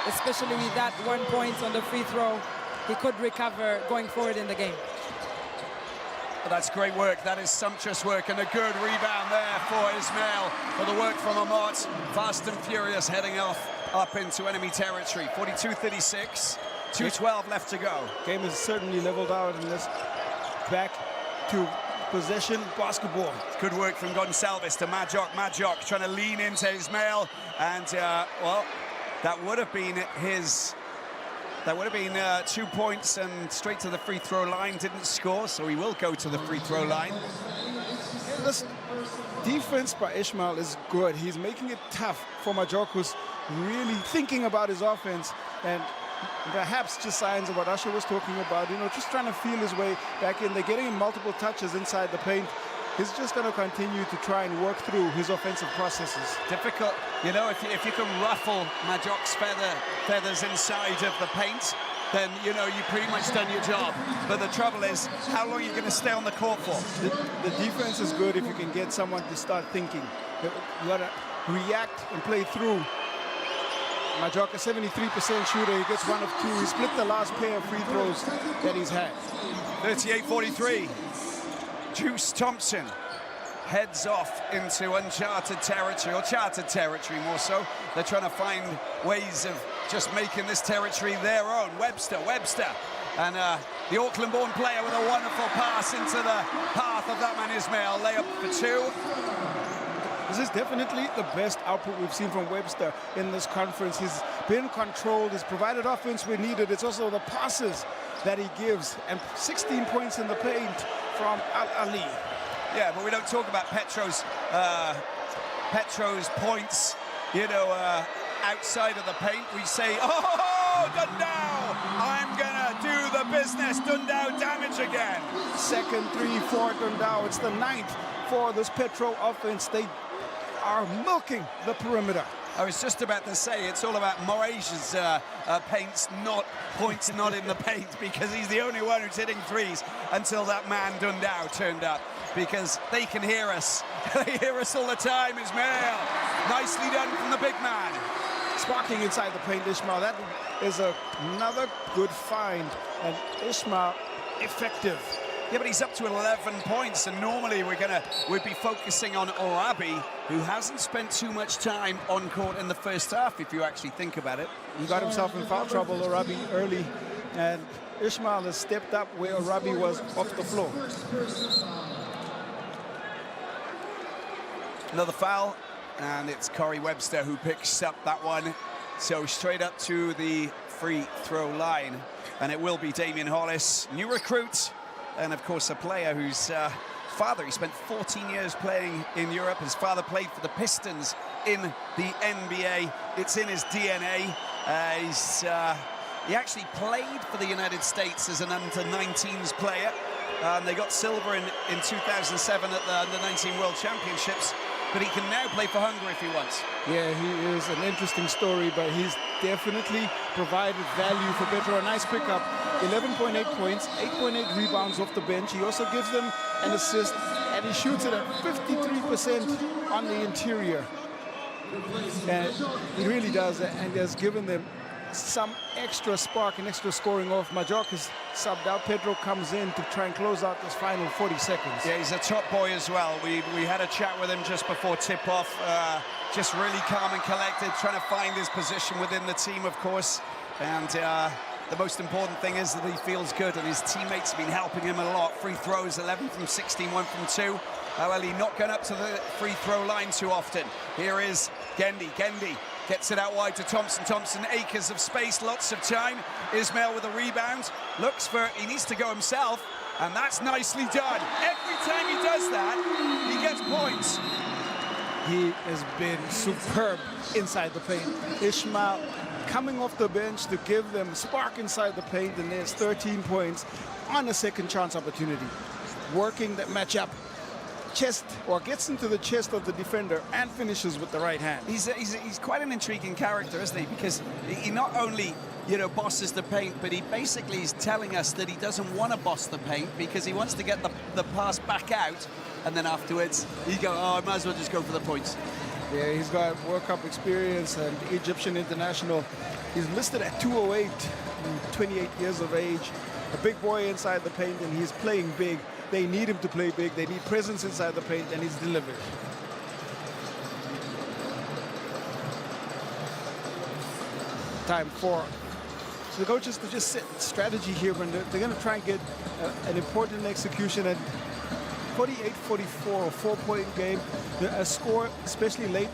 especially with that 1 point on the free throw, he could recover going forward in the game. But that's great work. That is sumptuous work, and a good rebound there for Ismail. For the work from Amat, fast and furious, heading off up into enemy territory. 42-36, 2:12 left to go. Game is certainly leveled out in this back to possession basketball. Good work from Gonsalves to Majok. Majok trying to lean into Ismail, and well, that would have been his. That would have been 2 points and straight to the free throw line. Didn't score, so he will go to the free throw line. This defense by Ismail is good. He's making it tough for Majok, who's really thinking about his offense, and perhaps just signs of what Usher was talking about, you know, just trying to feel his way back in. They're getting him multiple touches inside the paint. He's just going to continue to try and work through his offensive processes. Difficult, you know, if you can ruffle Majok's feathers inside of the paint, then, you know, you've pretty much done your job. But the trouble is, how long are you going to stay on the court for? The defense is good if you can get someone to start thinking. You got to react and play through. Majok, a 73% shooter. He gets 1 of 2. He split the last pair of free throws that he's had. 38-43. Juice Thompson heads off into uncharted territory, or charted territory more so. They're trying to find ways of just making this territory their own. Webster, and the Auckland-born player with a wonderful pass into the path of that man Ismail. Layup for 2. This is definitely the best output we've seen from Webster in this conference. He's been controlled, he's provided offense where needed. It's also the passes that he gives, and 16 points in the paint from Ahly. Yeah, but we don't talk about Petro's points, you know, outside of the paint. We say, oh, Dundao, I'm gonna do the business. Dundao damage again. Second 3 for Dundao. It's the 9th for this Petro offense. They are milking the perimeter. I was just about to say, it's all about Moraes' points not in the paint, because he's the only one who's hitting threes until that man Dundao turned up, because they can hear us. They hear us all the time, Ismail. Nicely done from the big man. Sparking inside the paint, Ismail. That is another good find, and Ismail effective. Yeah, but he's up to 11 points, and normally we'd be focusing on Orabi, who hasn't spent too much time on court in the first half, if you actually think about it. He got himself in foul trouble, Orabi, early, and Ismail has stepped up where Orabi was off the floor. Another foul, and it's Corey Webster who picks up that one. So straight up to the free throw line, and it will be Damian Hollis, new recruit, and of course a player whose father, he spent 14 years playing in Europe. His father played for the Pistons in the NBA. It's in his DNA. He actually played for the United States as an under-19s player. They got silver in 2007 at the under-19 World Championships, but he can now play for Hungary if he wants. Yeah, he is an interesting story, but he's definitely provided value for Petro. A nice pickup, 11.8 points, 8.8 rebounds off the bench. He also gives them an assist, and he shoots it at 53% on the interior. And he really does, and has given them some extra spark and extra scoring off. Majok is subbed out. Petro comes in to try and close out this final 40 seconds. Yeah, he's a top boy as well. We had a chat with him just before tip-off. Just really calm and collected, trying to find his position within the team, of course. And the most important thing is that he feels good, and his teammates have been helping him a lot. Free throws, 11 from 16, 1 from 2. Ahly not going up to the free throw line too often. Here is Gendi. Gendi gets it out wide to Thompson. Thompson, acres of space, lots of time. Ismail with a rebound. Looks for, he needs to go himself, and that's nicely done. Every time he does that, he gets points. He has been superb inside the paint. Ismail coming off the bench to give them spark inside the paint, and there's 13 points on a second chance opportunity. Working that matchup. chest, or gets into the chest of the defender and finishes with the right hand. He's quite an intriguing character, isn't he? Because he not only, you know, bosses the paint, but he basically is telling us that he doesn't want to boss the paint because he wants to get the pass back out, and then afterwards he go, oh, I might as well just go for the points. Yeah, he's got World Cup experience and Egyptian international. He's listed at 208, 28 years of age. A big boy inside the paint, and he's playing big. They need him to play big. They need presence inside the paint, and he's delivered. Time for the coaches to just set strategy here, when they're going to try and get an important execution. And 48-44, a 4-point game. A score, especially late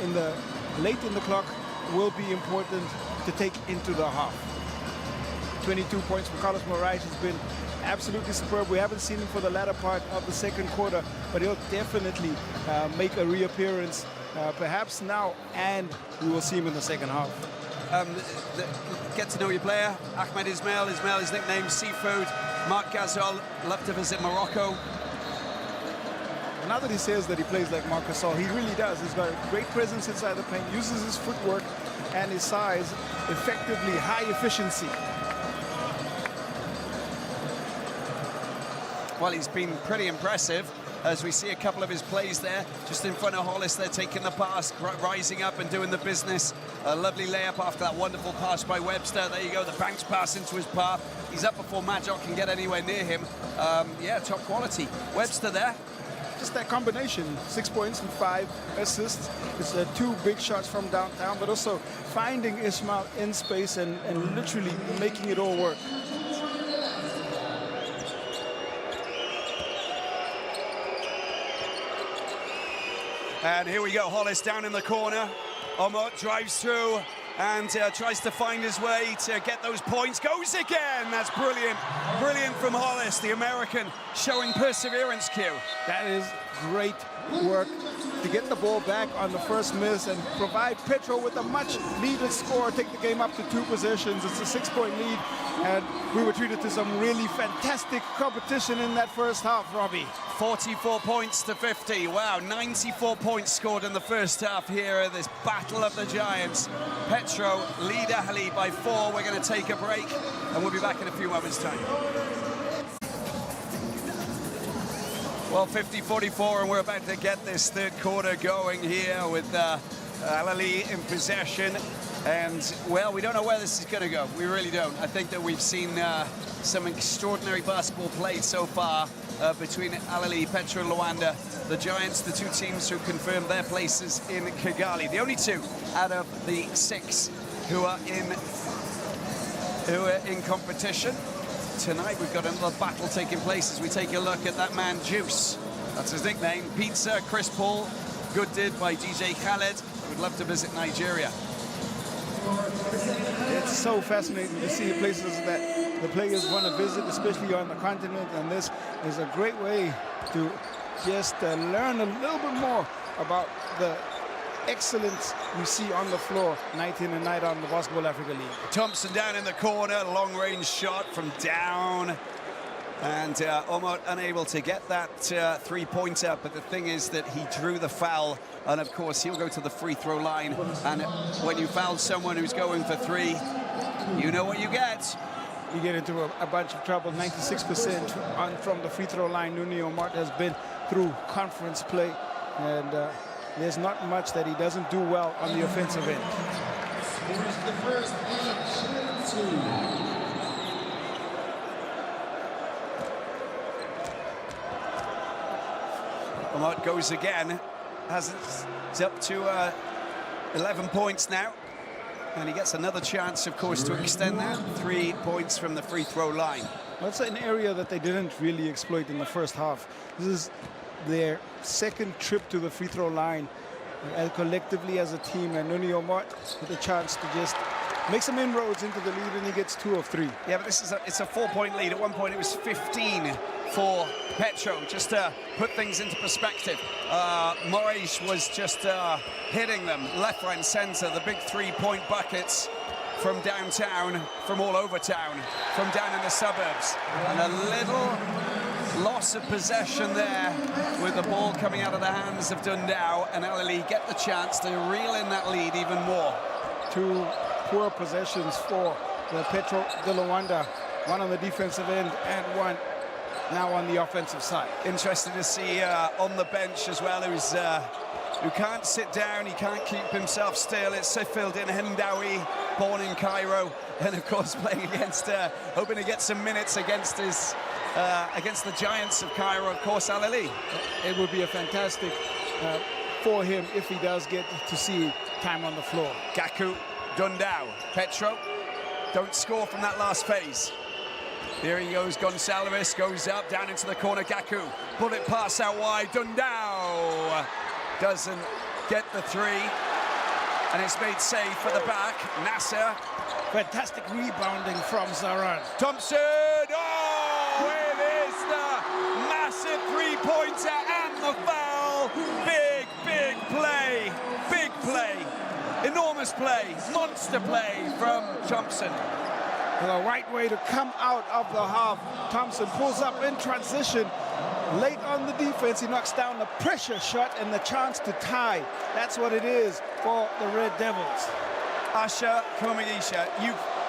in the clock, will be important to take into the half. 22 points for Carlos Moraes has been absolutely superb. We haven't seen him for the latter part of the second quarter, but he'll definitely make a reappearance, perhaps now, and we will see him in the second half. Get to know your player. Ahmed Ismail is nicknamed Seafood. Marc Gasol, love to visit Morocco. Now that he says that he plays like Marc Gasol, he really does. He's got a great presence inside the paint, uses his footwork and his size effectively, high efficiency. Well, he's been pretty impressive, as we see a couple of his plays there, just in front of Hollis. They're taking the pass, rising up and doing the business. A lovely layup after that wonderful pass by Webster. There you go, the bounce pass into his path. He's up before Majok can get anywhere near him. Yeah, top quality. Webster there. Just that combination, 6 points and 5 assists. It's 2 big shots from downtown, but also finding Ismail in space and literally making it all work. And here we go, Hollis down in the corner. Omot drives through and tries to find his way to get those points. Goes again, that's brilliant. Brilliant from Hollis, the American, showing perseverance, Q. That is great work to get the ball back on the first miss and provide Petro with a much needed score, take the game up to 2 possessions. It's a 6-point lead, and we were treated to some really fantastic competition in that first half, Robbie. 44 points to 50. Wow, 94 points scored in the first half here at this Battle of the Giants. Petro lead Ahly by 4. We're going to take a break, and we'll be back in a few moments' time. Well, 50-44, and we're about to get this third quarter going here with Ahly in possession. And, well, we don't know where this is going to go. We really don't. I think that we've seen some extraordinary basketball played so far between Ahly, Petro, and Luanda. The Giants, the 2 teams who confirmed their places in Kigali. The only 2 out of the 6 who are in competition. Tonight we've got another battle taking place as we take a look at that man Juice. That's his nickname. Pizza, Chris Paul. Good did by DJ Khaled. Would love to visit Nigeria. It's so fascinating to see places that the players want to visit, especially on the continent, and this is a great way to just learn a little bit more about the excellence you see on the floor night in and night out in the BAL-Africa League. Thompson down in the corner, long-range shot from down. And Omot unable to get that 3-pointer, but the thing is that he drew the foul, and of course he'll go to the free throw line. And when you foul someone who's going for 3, you know what you get. You get into a bunch of trouble. 96% from the free throw line. Nuni Omot has been through conference play, and there's not much that he doesn't do well on the offensive end. Here's the first and 2. Omot goes again. It's up to 11 points now. And he gets another chance, of course, to extend that. 3 points from the free throw line. That's an area that they didn't really exploit in the first half. This is their second trip to the free throw line, and collectively as a team, and Nuni Omot with a chance to just make some inroads into the lead, and he gets 2 of 3. Yeah, but this is it's a 4-point lead. At one point it was 15 for Petro, just to put things into perspective. Moraes was just hitting them left, right, and center. The big 3-point buckets from downtown, from all over town, from down in the suburbs. And a little Loss of possession there with the ball coming out of the hands of Dundao, and Ahly get the chance to reel in that lead even more. 2 poor possessions for the Petro de Luanda, one on the defensive end and one now on the offensive side. Interesting to see on the bench as well, who can't sit down, he can't keep himself still. It's Sifildin Hindawi, born in Cairo, and of course playing against, hoping to get some minutes against his, against the giants of Cairo, of course, Ahly. It would be a fantastic for him if he does get to see time on the floor. Gaku, Dundao, Petro, don't score from that last phase. Here he goes, Gonsalves goes up, down into the corner, Gaku. Bullet pass out wide, Dundao doesn't get the 3. And it's made safe for the back, Nasser. Fantastic rebounding from Zaran. Thompson, oh, it is the massive 3-pointer and the foul. Big, big play, enormous play, monster play from Thompson. The right way to come out of the half. Thompson pulls up in transition. Late on the defense, he knocks down the pressure shot and the chance to tie. That's what it is for the Red Devils. Asha Komagisha,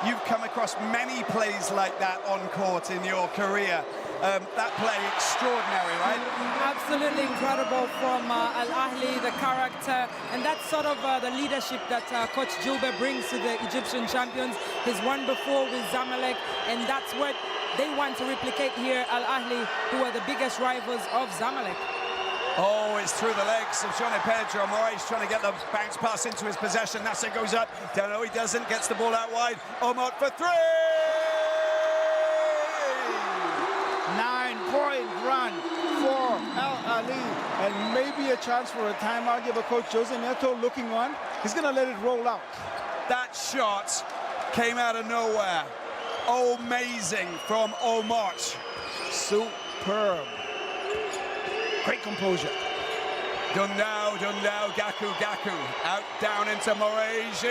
you've come across many plays like that on court in your career. That play, extraordinary, right? Absolutely incredible from Al-Ahly, the character, and that's sort of the leadership that Coach Julbe brings to the Egyptian champions. He's won before with Zamalek, and that's what they want to replicate here, Al-Ahly, who are the biggest rivals of Zamalek. Oh, it's through the legs of Johnny Petro. Moraes trying to get the bounce pass into his possession. Nasser goes up. Don't know, he doesn't. Gets the ball out wide. Omot for 3! 9-point run for Al-Ahly, and maybe a chance for a timeout. Give a Coach Jose Neto looking on. He's going to let it roll out. That shot came out of nowhere. Amazing from Omot. Superb. Great composure. Dundao, Gaku. Out, down into Moraes.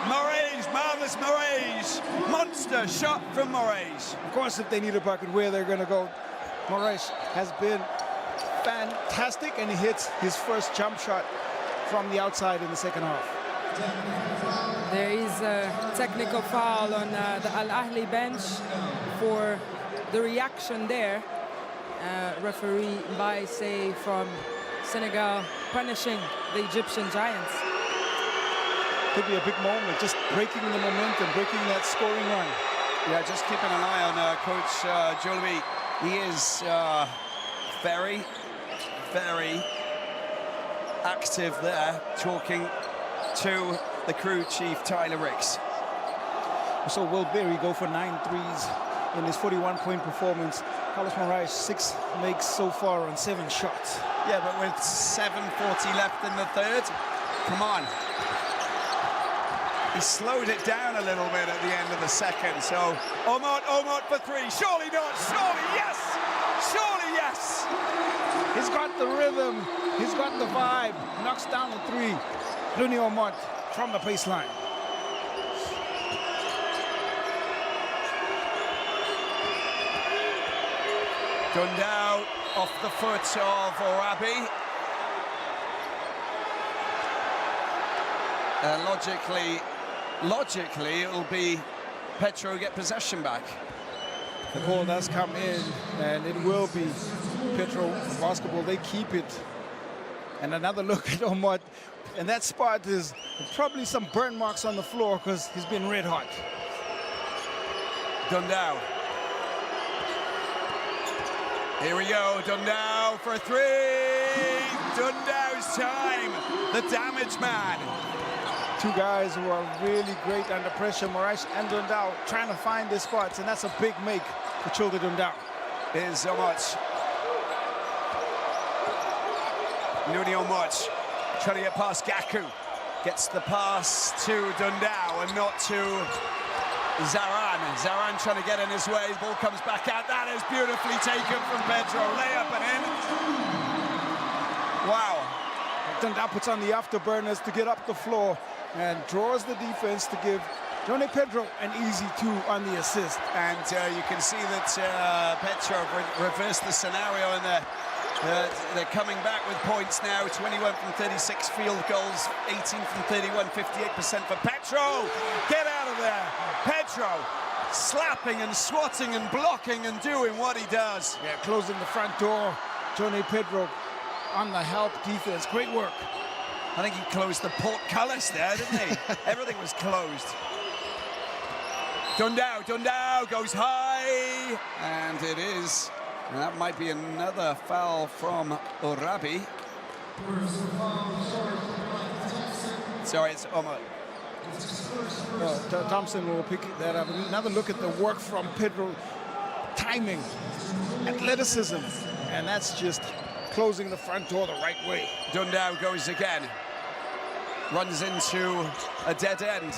Moraes, marvelous Moraes. Monster shot from Moraes. Of course, if they need a bucket, where they're going to go. Moraes has been fantastic, and he hits his first jump shot from the outside in the second half. There is a technical foul on the Al-Ahly bench for the reaction there. Referee Baye from Senegal punishing the Egyptian Giants. Could be a big moment, just breaking the momentum, breaking that scoring run. Yeah, just keeping an eye on Coach Julbe. He is very, very active there, talking to the crew chief, Tyler Ricks. So will Berry go for 9 threes in his 41-point performance. Carlos Moraes 6 makes so far on 7 shots. Yeah, but with 7:40 left in the third, come on. He slowed it down a little bit at the end of the second. So Omot for 3. Surely not. Surely yes. Surely yes. He's got the rhythm. He's got the vibe. Knocks down the 3. Luni Omot from the baseline. Dundao off the foot of Orabi. Logically, it'll be Petro get possession back. The ball does come in, and it will be Petro basketball. They keep it. And another look at Omot. And that spot is probably some burn marks on the floor because he's been red hot. Dundao. Here we go, Dundao for 3. Dundao's time, the damage man. 2 guys who are really great under pressure, Moraes and Dundao, trying to find their spots, and that's a big make for Childe Dundao. Here's Omot. Nuni Omot trying to get past Gaku. Gets the pass to Dundao and not to Zaran. Zaran trying to get in his way. The ball comes back out. That is beautifully taken from Petro. Layup and in. Wow. Dundao puts on the afterburners to get up the floor and draws the defense to give Johnny Petro, an easy 2 on the assist. And you can see that Petro reversed the scenario, and they're coming back with points now. 21 from 36 field goals, 18 from 31, 58% for Petro. Get out of there. Petro slapping and swatting and blocking and doing what he does. Yeah, closing the front door. Johnny Petro on the help defense. Great work. I think he closed the portcullis there, didn't he? Everything was closed. Dundao goes high, and it is. And that might be another foul from Orabi. Sorry, it's Omar. Thompson will pick that up. Another look at the work from Petro. Timing, athleticism, and that's just closing the front door the right way. Dundao goes again. Runs into a dead end.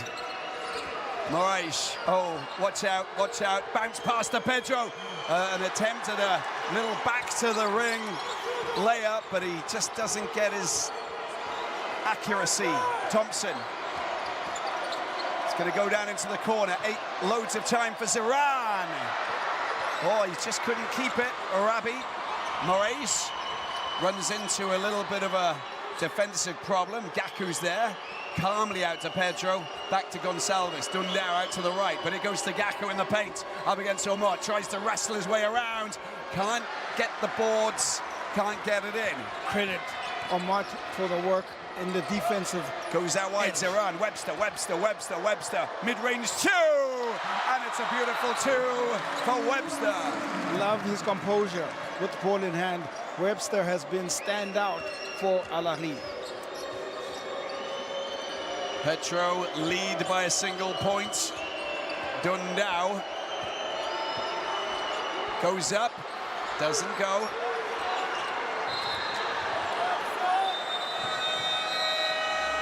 Moraes, oh, watch out, bounce past to Petro. An attempt at a little back to the ring layup, but he just doesn't get his accuracy. Thompson. It's going to go down into the corner. Loads of time for Zaran. Oh, he just couldn't keep it. Orabi. Moraes runs into a little bit of a defensive problem. Gaku's there. Calmly out to Petro, back to Gonçalves. Dundao out to the right, but it goes to Gaku in the paint. Up against Omar, tries to wrestle his way around. Can't get the boards, can't get it in. Credit Omar for the work in the defensive. Goes out wide, Zaran, Webster. Mid-range 2, and it's a beautiful 2 for Webster. Love his composure with the ball in hand. Webster has been standout for Ahly. Petro lead by a single point. Dundao goes up, doesn't go.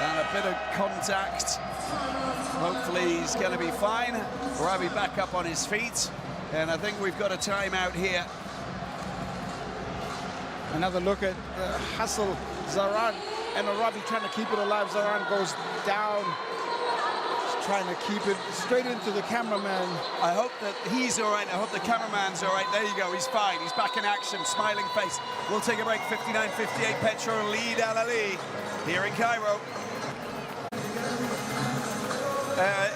And a bit of contact. Hopefully he's going to be fine. Rabi back up on his feet. And I think we've got a timeout here. Another look at hustle, Zaran and Arabi trying to keep it alive. Zaran goes down, trying to keep it straight into the cameraman. I hope that he's all right. I hope the cameraman's all right. There you go. He's fine. He's back in action. Smiling face. We'll take a break. 59-58. Petro lead Ahly here in Cairo.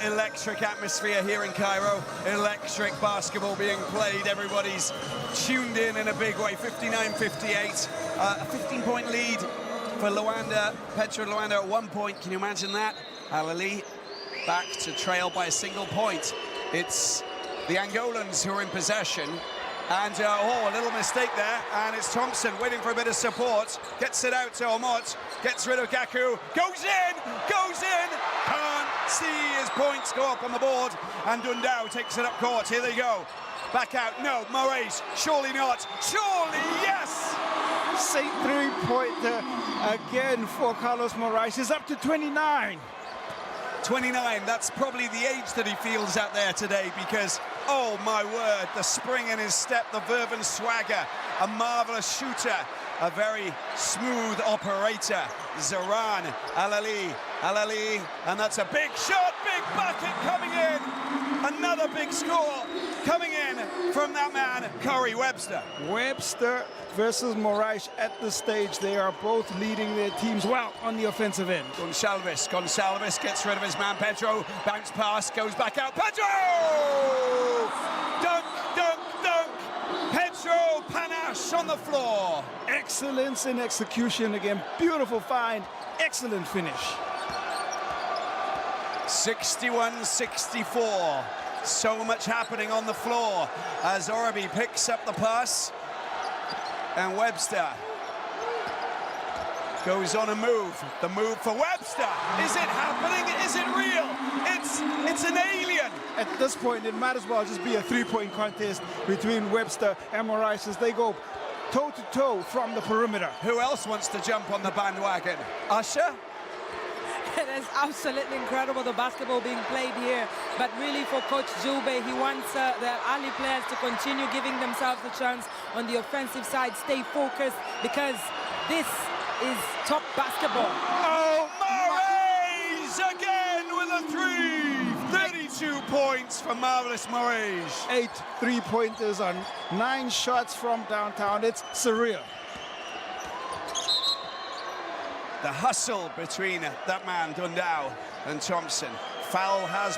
Electric atmosphere here in Cairo. Electric basketball being played. Everybody's tuned in a big way. 59-58. A 15-point lead for Luanda. Petro Luanda at 1 point. Can you imagine that? Ahly back to trail by a single point. It's the Angolans who are in possession. And, a little mistake there. And it's Thompson waiting for a bit of support. Gets it out to Omot. Gets rid of Gaku. Goes in! Can't see his points go up on the board. And Dundao takes it up court. Here they go. Back out. No, Moraes. Surely not. Surely yes! Say 3-pointer again for Carlos Moraes. He's up to 29. 29, that's probably the age that he feels out there today because, oh my word, the spring in his step, the verve and swagger, a marvelous shooter, a very smooth operator. Zaran, Ahly, and that's a big shot, big bucket coming in. Another big score coming in from that man, Corey Webster. Webster versus Moraes at this stage. They are both leading their teams well on the offensive end. Gonçalves gets rid of his man, Petro. Bounce pass, goes back out. Petro! Dunk! Petro, panache on the floor. Excellence in execution again. Beautiful find. Excellent finish. 61-64. So much happening on the floor as Orabi picks up the pass. And Webster goes on a move. The move for Webster. Is it happening? Is it real? It's an alien. At this point, it might as well just be a 3-point contest between Webster and Moraes as they go toe-to-toe from the perimeter. Who else wants to jump on the bandwagon? Usher? It is absolutely incredible, the basketball being played here. But really for Coach Jube, he wants the Ahly players to continue giving themselves the chance on the offensive side, stay focused, because this is top basketball. Oh, Moraes again with a 3. points for marvelous Moraes. 8 3-pointers on 9 shots from downtown. It's surreal. The hustle between that man, Dundao, and Thompson. Foul has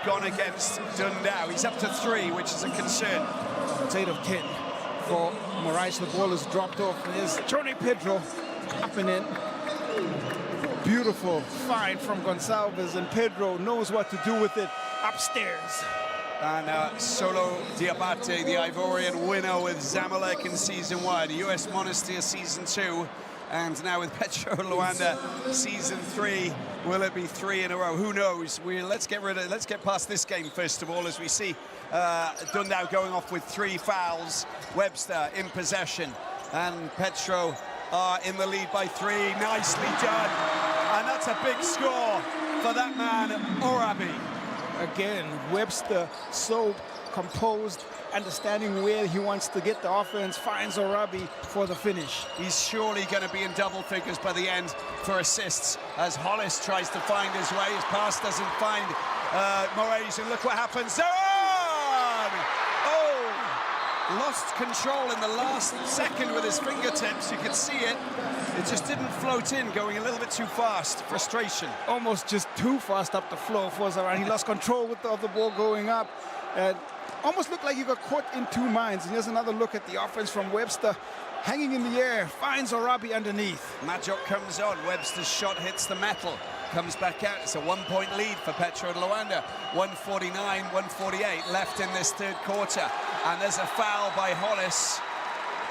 gone against Dundao. He's up to 3, which is a concern. It's 8 of 10 for Moraes. The ball is dropped off. There's Johnny Petro up and in. Beautiful find from Gonçalves, and Pedro knows what to do with it upstairs. And Solo Diabate, the Ivorian winner with Zamalek in Season 1, US Monastir Season 2, and now with Petro Luanda Season 3. Will it be 3 in a row? Who knows? Let's get past this game first of all, as we see Dundao going off with 3 fouls. Webster in possession, and Petro are in the lead by 3. Nicely done, and that's a big score for that man, Orabi. Again, Webster so composed, understanding where he wants to get the offense, finds Orabi for the finish. He's surely going to be in double figures by the end for assists, as Hollis tries to find his way. His pass doesn't find Moraes, and look what happens. Zoran! Oh! Lost control in the last second with his fingertips. You could see it. It just didn't float in, going a little bit too fast. Frustration. Almost just too fast up the floor for Zoran. He lost control of the ball going up, and almost looked like he got caught in 2 minds. And here's another look at the offense from Webster. Hanging in the air, finds Orabi underneath. Majok comes on. Webster's shot hits the metal. Comes back out. It's a 1-point lead for Petro and Luanda. 149-148 left in this 3rd quarter. And there's a foul by Hollis.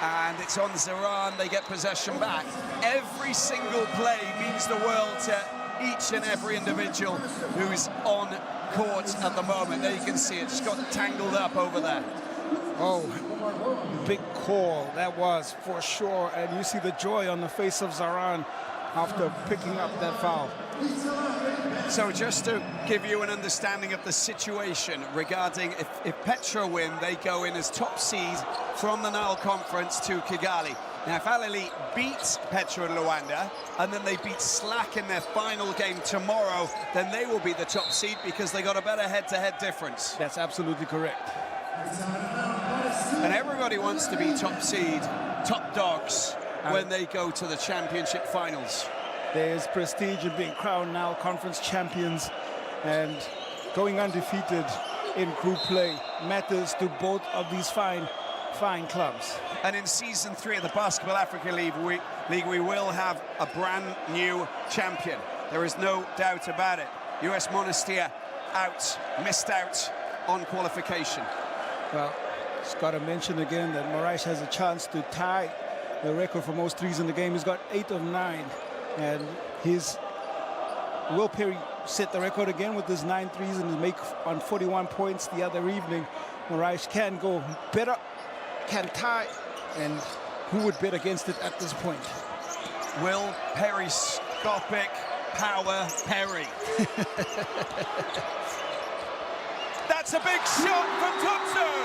And it's on Zoran. They get possession back. Every single play means the world to each and every individual who's on court at the moment. There you can see it just got tangled up over there. Oh, big call that was, for sure. And you see the joy on the face of Zoran after picking up that foul. So just to give you an understanding of the situation regarding if Petro win, they go in as top seed from the Nile Conference to Kigali. Now, if Ahly beats Petro and Luanda, and then they beat Slack in their final game tomorrow, then they will be the top seed because they got a better head-to-head difference. That's absolutely correct. And everybody wants to be top seed, top dogs, when they go to the championship finals. There's prestige in being crowned now conference champions, and going undefeated in group play matters to both of these fine clubs. And in Season 3 of the BAL-Africa League, we will have a brand new champion. There is no doubt about it. US Monastir missed out on qualification. Well, just got to mention again that Moraes has a chance to tie the record for most threes in the game. He's got 8 of 9. And Will Perry set the record again with his 9 threes and make on 41 points the other evening. Moraes can go better, can tie, and who would bet against it at this point? Will Periscopic Power Perry. That's a big shot from Thompson.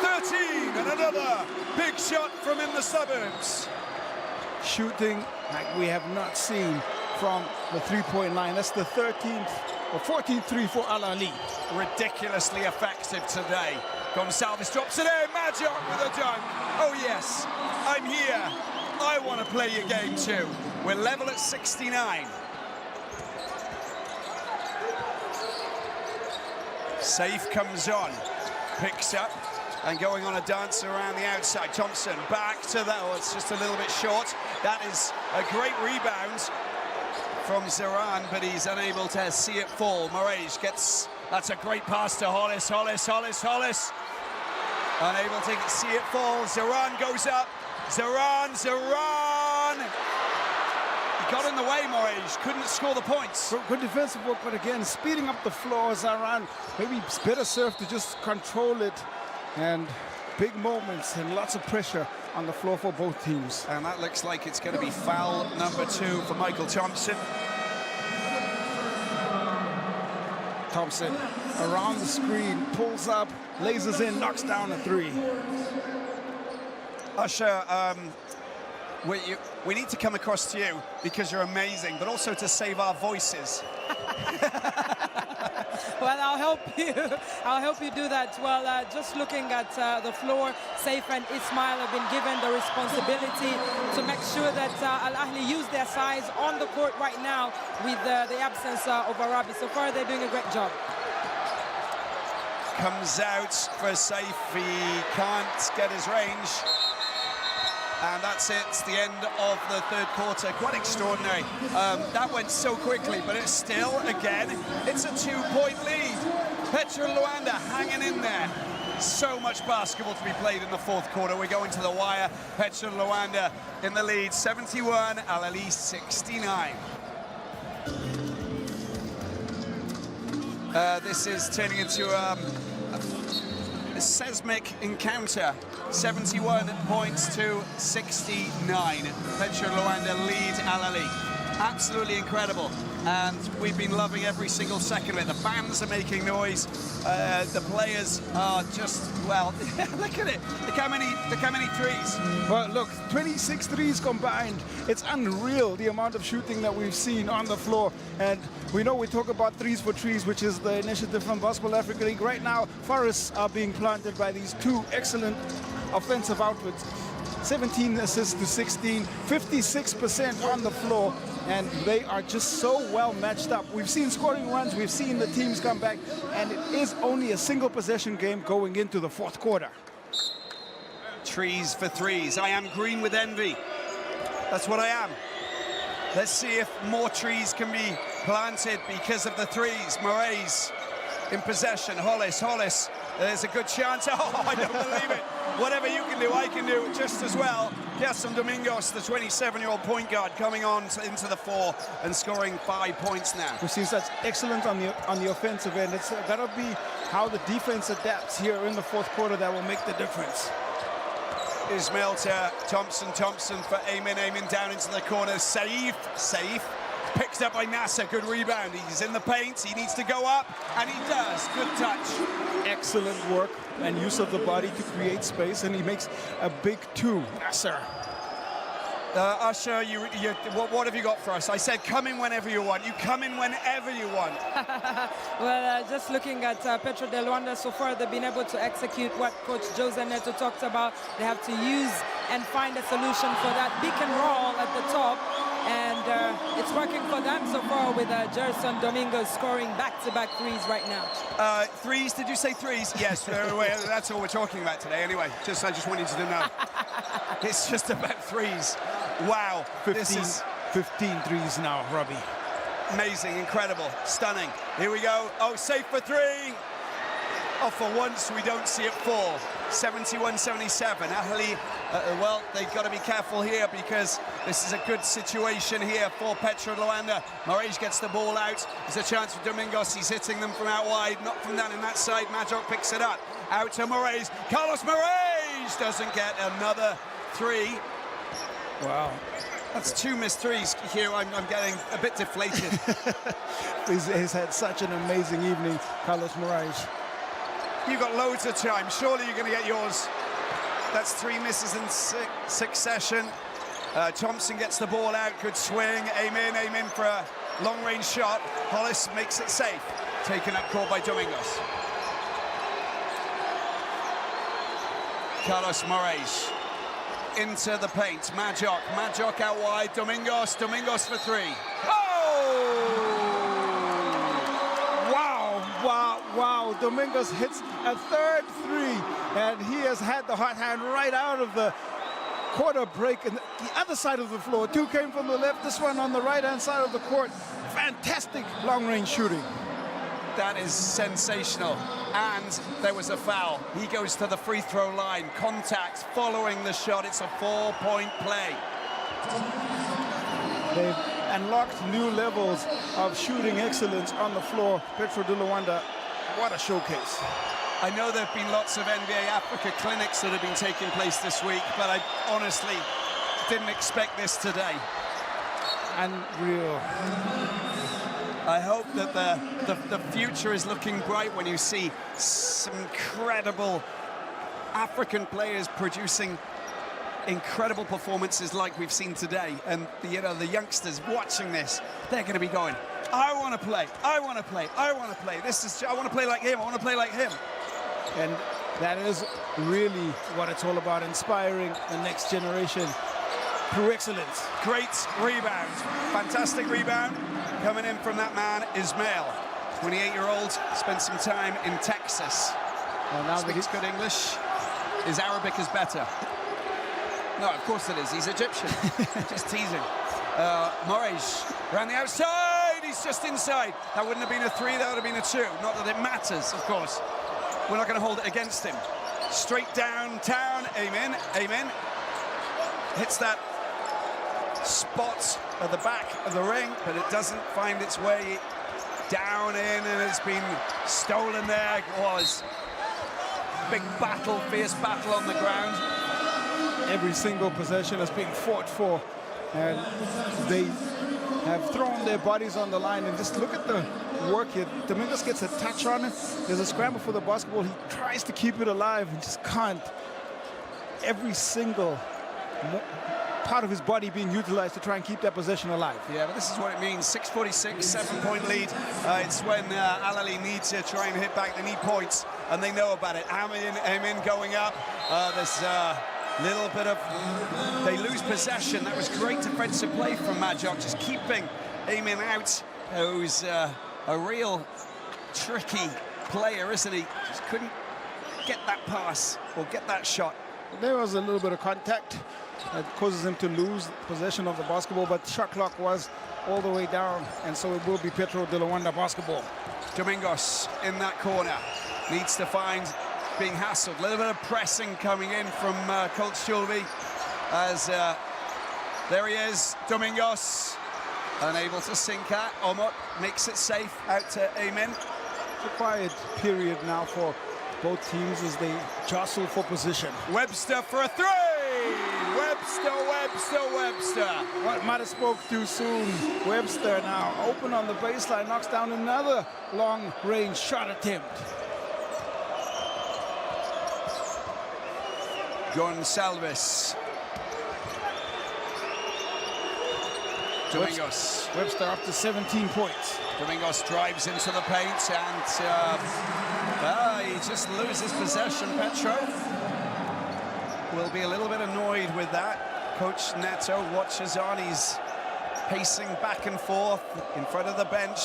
13, and another big shot from in the suburbs. Shooting like we have not seen from the 3-point line. That's the 13th or 14th three for Ahly. Ridiculously effective today. Gonçalves drops it in. Majok with a dunk. Oh yes, I'm here. I want to play your game too. We're level at 69. Safe comes on, picks up, and going on a dance around the outside. Thompson back to that. Oh, it's just a little bit short. That is a great rebound from Zoran, but he's unable to see it fall. Moraes gets, that's a great pass to Hollis. Unable to see it fall. Zoran goes up. Zoran! He got in the way, Moraes. Couldn't score the points. Good defensive work, but again, speeding up the floor, Zoran. Maybe it's better served to just control it. And big moments and lots of pressure on the floor for both teams. And that looks like it's going to be foul number 2 for Michael Thompson. Thompson around the screen, pulls up, lasers in, knocks down a 3. Usher, we need to come across to you because you're amazing, but also to save our voices. Well, I'll help you. I'll help you do that. Well, just looking at the floor, Saif and Ismail have been given the responsibility to make sure that Al-Ahly use their size on the court right now with the absence of Arabi. So far, they're doing a great job. Comes out for Saif. He can't get his range. And that's it. It's the end of the third quarter. Quite extraordinary. That went so quickly, but it's still, again, it's a 2-point lead. Petro Luanda hanging in there. So much basketball to be played in the fourth quarter. We're going to the wire. Petro Luanda in the lead, 71, Ahly 69. This is turning into a seismic encounter. 71 points to 69. Petro Luanda lead Ahly. Absolutely incredible. And we've been loving every single second of it. The fans are making noise. The players are just, well, look at it. Look how many threes. Well, look, 26 threes combined. It's unreal the amount of shooting that we've seen on the floor. And we know we talk about threes for trees, which is the initiative from BAL-Africa League. Right now, forests are being planted by these two excellent offensive outputs. 17 assists to 16, 56% on the floor, and they are just so well matched up. We've seen scoring runs, we've seen the teams come back, and it is only a single possession game going into the fourth quarter. Trees for threes. I am green with envy. That's what I am. Let's see if more trees can be planted because of the threes. Moraes in possession. Hollis. There's a good chance. Oh, I don't believe it. Whatever you can do, I can do just as well. Gerson Domingos, the 27-year-old point guard, coming on into the four and scoring 5 points now. We've seen such excellent on the offensive end. It's that'll be how the defense adapts here in the fourth quarter that will make the difference. Ismail to Thompson for Ayman down into the corner. Saif picked up by Nasser. Good rebound. He's in the paint. He needs to go up, and he does. Good touch. Excellent work and use of the body to create space, and he makes a big two. Nasser. Usher, what have you got for us? I said come in whenever you want. You come in whenever you want. Well, just looking at Petro de Luanda so far, they've been able to execute what Coach Jose Neto talked about. They have to use and find a solution for that pick and roll at the top. And it's working for them so far with Gerson Domingos scoring back-to-back threes right now. Threes? Did you say threes? Yes, that's all we're talking about today. Anyway, I just wanted you to know. It's just about threes. Wow. 15 threes now, Robbie. Amazing, incredible, stunning. Here we go. Oh, safe for three. Oh, for once, we don't see it fall. 71-77. Ahly, well, they've got to be careful here because this is a good situation here for Petro Luanda. Moraes gets the ball out. There's a chance for Domingos. He's hitting them from out wide, not from down in that side. Majok picks it up. Out to Moraes. Carlos Moraes doesn't get another three. Wow. That's 2 missed threes here. I'm getting a bit deflated. He's had such an amazing evening, Carlos Moraes. You've got loads of time. Surely you're going to get yours. That's 3 misses in succession. Thompson gets the ball out. Good swing. Ayman for a long-range shot. Hollis makes it safe. Taken up court by Domingos. Carlos Moraes into the paint. Majok out wide. Domingos for three. Oh! Wow, Domingos hits a third three, and he has had the hot hand right out of the quarter break. And the other side of the floor, 2 came from the left, this one on the right-hand side of the court. Fantastic long-range shooting. That is sensational. And there was a foul. He goes to the free throw line. Contact following the shot. It's a 4-point play. They've unlocked new levels of shooting excellence on the floor. Petro de Luanda, what a showcase. I know there have been lots of NBA Africa clinics that have been taking place this week, but I honestly didn't expect this today. Unreal. I hope that the future is looking bright when you see some incredible African players producing incredible performances like we've seen today. And the youngsters watching this, they're going to be going, I want to play. I want to play. I want to play. I want to play like him. I want to play like him. And that is really what it's all about, inspiring the next generation through excellence. Great rebound. Fantastic rebound. Coming in from that man, Ismail. 28-year-old, spent some time in Texas. Well, now Speaks good English. His Arabic is better. No, of course it is. He's Egyptian. Just teasing. Moraes around the outside. He's just inside. That wouldn't have been a 3, that would have been a 2. Not that it matters, of course. We're not going to hold it against him. Straight downtown. Amen. Amen. Hits that spot at the back of the ring, but it doesn't find its way down in, and it's been stolen there. It was big battle, fierce battle on the ground. Every single possession is being fought for, and they have thrown their bodies on the line. And just look at the work here. Domingos gets a touch on it. There's a scramble for the basketball. He tries to keep it alive and just can't. Every single part of his body being utilized to try and keep that possession alive. Yeah, but this is what it means. 6:46, 7-point lead. It's when Ahly need to try and hit back. They need points, and they know about it. Amin going up. There's a little bit of... They lose possession. That was great defensive play from Majok, just keeping Amin out. Who's a real tricky player, isn't he? Just couldn't get that pass or get that shot. There was a little bit of contact that causes him to lose possession of the basketball, but shot clock was all the way down, and so it will be Petro de Luanda basketball. Domingos in that corner needs to find being hassled. A little bit of pressing coming in from Coach Chulvi as there he is, Domingos, unable to sink at. Omot makes it safe out to Amin. It's a quiet period now for both teams as they jostle for position. Webster for a 3! Webster. What might have spoke too soon. Webster now open on the baseline, knocks down another long-range shot attempt. Gonsalves. Domingos. Webster up to 17 points. Domingos drives into the paint and he just loses possession. Petro will be a little bit annoyed with that. Coach Neto watches on. He's pacing back and forth in front of the bench.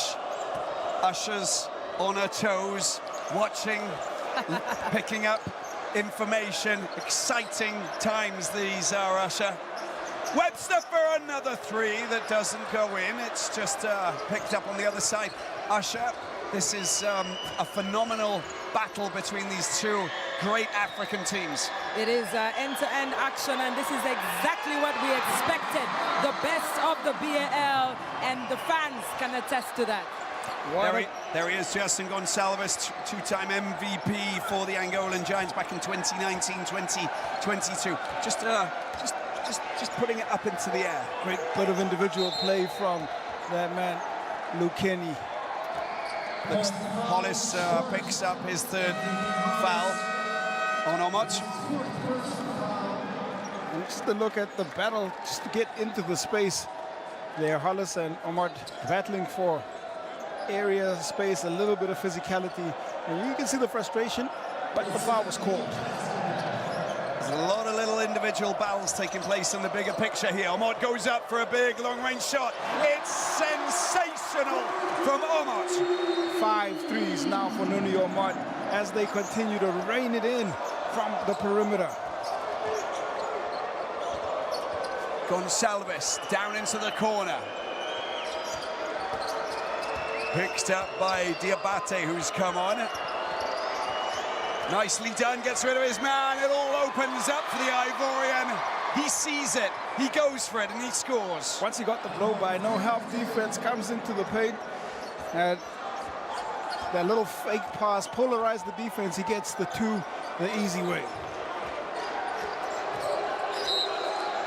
Usher's on her toes, watching, picking up information. Exciting times these are, Usher. Webster for another 3 that doesn't go in. It's just picked up on the other side. Usher, this is a phenomenal battle between these two great African teams. It is end-to-end action, and this is exactly what we expected. The best of the BAL, and the fans can attest to that. There he is, Justin Gonsalves, 2-time MVP for the Angolan Giants back in 2019, 2022. Just putting it up into the air. Great bit of individual play from that man, Lukeni. Hollis picks up his 3rd foul on Omot. And just to look at the battle, just to get into the space there, Hollis and Omot battling for area, space, a little bit of physicality. And you can see the frustration, but the foul was called. There's a lot of little individual battles taking place in the bigger picture here. Omot goes up for a big long-range shot. It's sensational from Omot. 5 threes now for Nuni Omot as they continue to rein it in from the perimeter. Gonsalves down into the corner. Picked up by Diabate, who's come on. Nicely done, gets rid of his man. It all opens up for the Ivorian. He sees it, he goes for it, and he scores. Once he got the blow by, no help defense comes into the paint. And that little fake pass polarized the defense. He gets the 2 the easy way.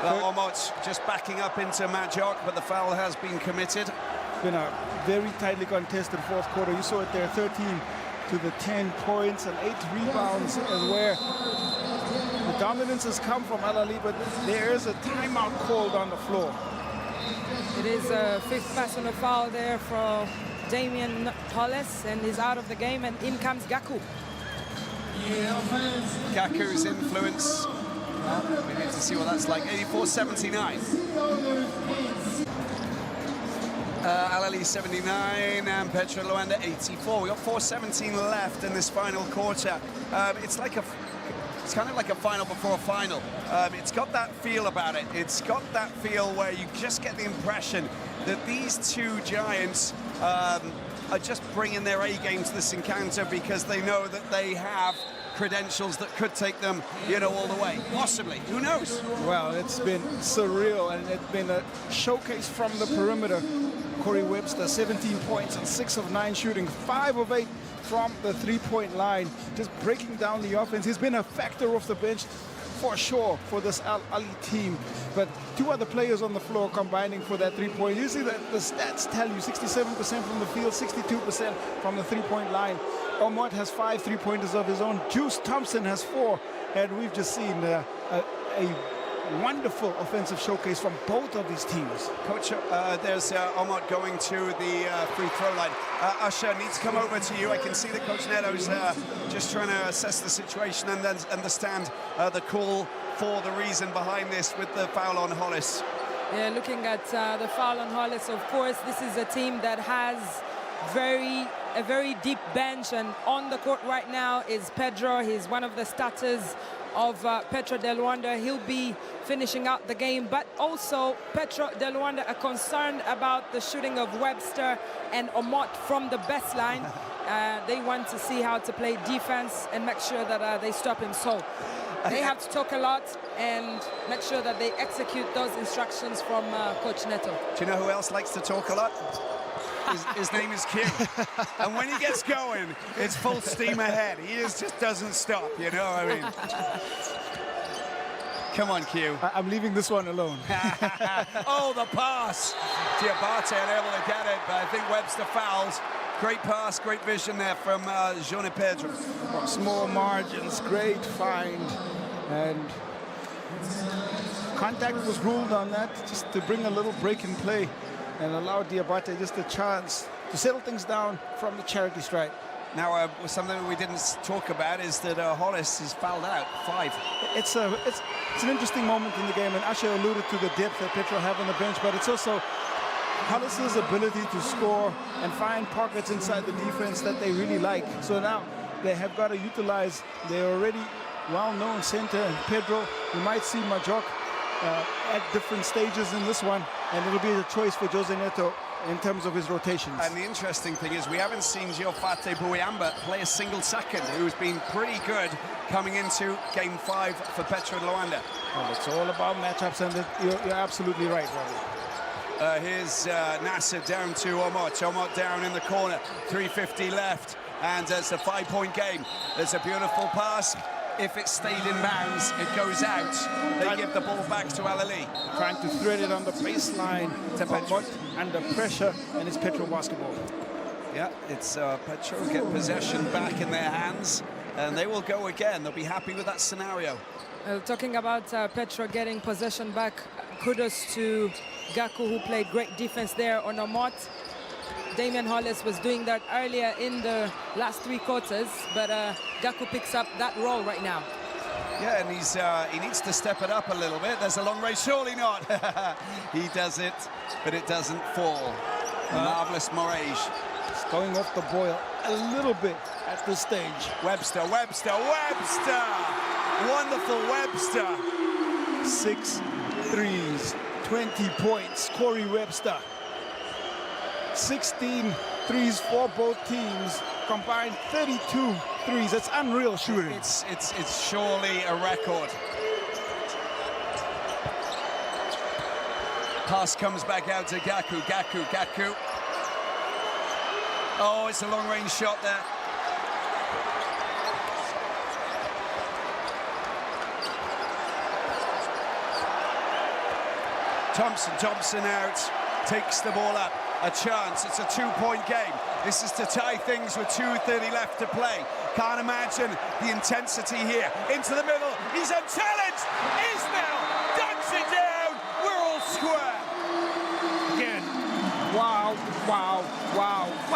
Well, Omot just backing up into Majok, but the foul has been committed. It's been a very tightly contested 4th quarter. You saw it there, 13 to the 10 points and 8 rebounds, is where the dominance has come from Ahly, but there is a timeout called on the floor. It is a fifth personal foul there for Damian Hollis, and he's out of the game, and in comes Gaku. Gaku's influence, well, we need to see what that's like. 84-79. Ahly 79 and Petro Luanda 84. We got 4:17 left in this final quarter. It's kind of like a final before a final. It's got that feel about it. It's got that feel where you just get the impression that these two giants are just bringing their A game to this encounter because they know that they have credentials that could take them, all the way. Possibly. Who knows? Well, it's been surreal, and it's been a showcase from the perimeter. Corey Webster, 17 points and 6 of 9 shooting, 5 of 8 from the three-point line, just breaking down the offense. He's been a factor off the bench for sure for this Ahly team, but two other players on the floor combining for that three-point. You see that the stats tell you 67% from the field, 62% from the three-point line. Omot has 5 three-pointers of his own. Juice Thompson has 4, and we've just seen a wonderful offensive showcase from both of these teams. Coach, there's Omot going to the free throw line. Usher needs to come over to you. I can see that Coach Neto's just trying to assess the situation and then understand the call for the reason behind this with the foul on Hollis. Yeah, looking at the foul on Hollis, of course, this is a team that has a very deep bench, and on the court right now is Pedro. He's one of the starters of Petro de Luanda. He'll be finishing out the game, but also Petro de Luanda are concerned about the shooting of Webster and Omot from the baseline. They want to see how to play defense and make sure that they stop him. So they have to talk a lot and make sure that they execute those instructions from Coach Neto. Do you know who else likes to talk a lot? His name is Q. And when he gets going, it's full steam ahead. He just doesn't stop, you know what I mean? Come on, Q. I'm leaving this one alone. Oh, the pass. Diabate unable to get it, but I think Webster fouls. Great pass, great vision there from Jean and Pedro. Small margins, great find, and contact was ruled on that, just to bring a little break in play and allow Diabate just a chance to settle things down from the charity stripe. Now, something we didn't talk about is that Hollis is fouled out, 5. It's an interesting moment in the game, and Asha alluded to the depth that Petro have on the bench, but it's also Hollis's ability to score and find pockets inside the defense that they really like. So now they have got to utilize their already well-known center, and Pedro. You might see Majok at different stages in this one, and it'll be a choice for Jose Neto in terms of his rotations. And the interesting thing is we haven't seen Giofate Bouiamba play a single second, who's been pretty good coming into Game 5 for Petro Luanda. Well, it's all about matchups, and you're absolutely right, Robbie. Here's Nasser down to Omot. Omot down in the corner, 3:50 left, and it's a 5-point game. There's a beautiful pass. If it stayed in bounds, it goes out. They give the ball back to Ahly. Trying to thread it on the baseline to Petro. Under pressure, and it's Petro basketball. Yeah, it's Petro get possession back in their hands, and they will go again. They'll be happy with that scenario. Talking about Petro getting possession back, kudos to Gaku, who played great defense there on Omot. Damian Hollis was doing that earlier in the last 3 quarters, but Gaku picks up that role right now. Yeah, and he needs to step it up a little bit. There's a long range, surely not. He does it, but it doesn't fall. Marvelous Moraes. It's going off the boil a little bit at this stage. Webster, Webster, Webster! Wonderful Webster. 6 threes, 20 points. Corey Webster. 16 threes for both teams, combined 32 threes. That's unreal shooting. It's surely a record. Pass comes back out to Gaku, Gaku. Oh, it's a long-range shot there. Thompson out, takes the ball up. A chance, it's a 2-point game. This is to tie things with 2:30 left to play. Can't imagine the intensity here. Into the middle, he's unchallenged. Ismail dunks it down. We're all square.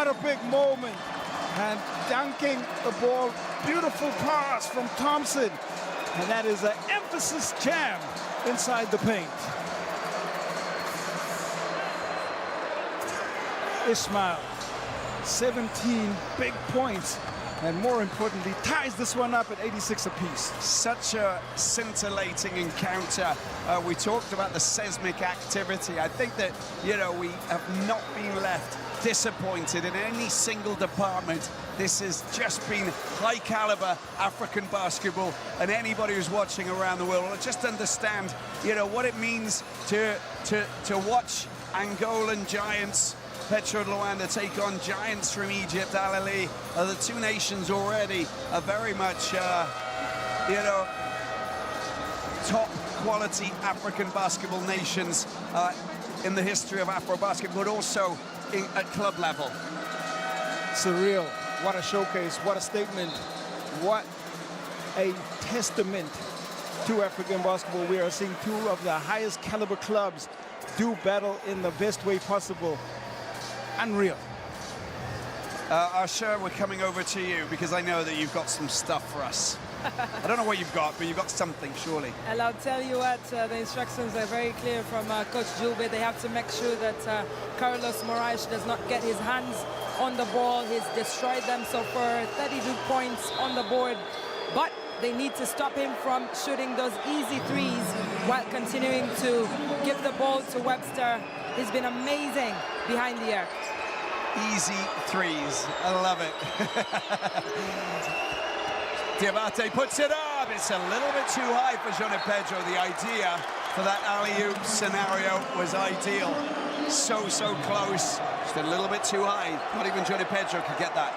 What a big moment. And dunking the ball. Beautiful pass from Thompson. And that is an emphasis jam inside the paint. Ismail, 17 big points. And more importantly, ties this one up at 86 apiece. Such a scintillating encounter. We talked about the seismic activity. I think that, you know, we have not been left disappointed in any single department. This has just been high caliber African basketball, and anybody who's watching around the world will just understand, you know, what it means to watch Angolan giants, Petro and Luanda, take on giants from Egypt, Ahly. The two nations already are very much, you know, top quality African basketball nations in the history of Afro basketball, but also at club level. Surreal. What a showcase. What a statement. What a testament to African basketball. We are seeing two of the highest caliber clubs do battle in the best way possible. Unreal. Arsha, we're coming over to you because I know that you've got some stuff for us. I don't know what you've got, but you've got something, surely. And I'll tell you what, the instructions are very clear from Coach Julbe. They have to make sure that Carlos Moraes does not get his hands on the ball. He's destroyed them so far, 32 points on the board. But they need to stop him from shooting those easy threes while continuing to give the ball to Webster. He's been amazing behind the arc. Easy threes. I love it. Diabate puts it up. It's a little bit too high for Johnny Pedro. The idea for that alley-oop scenario was ideal. So close. Just a little bit too high. Not even Johnny Pedro could get that.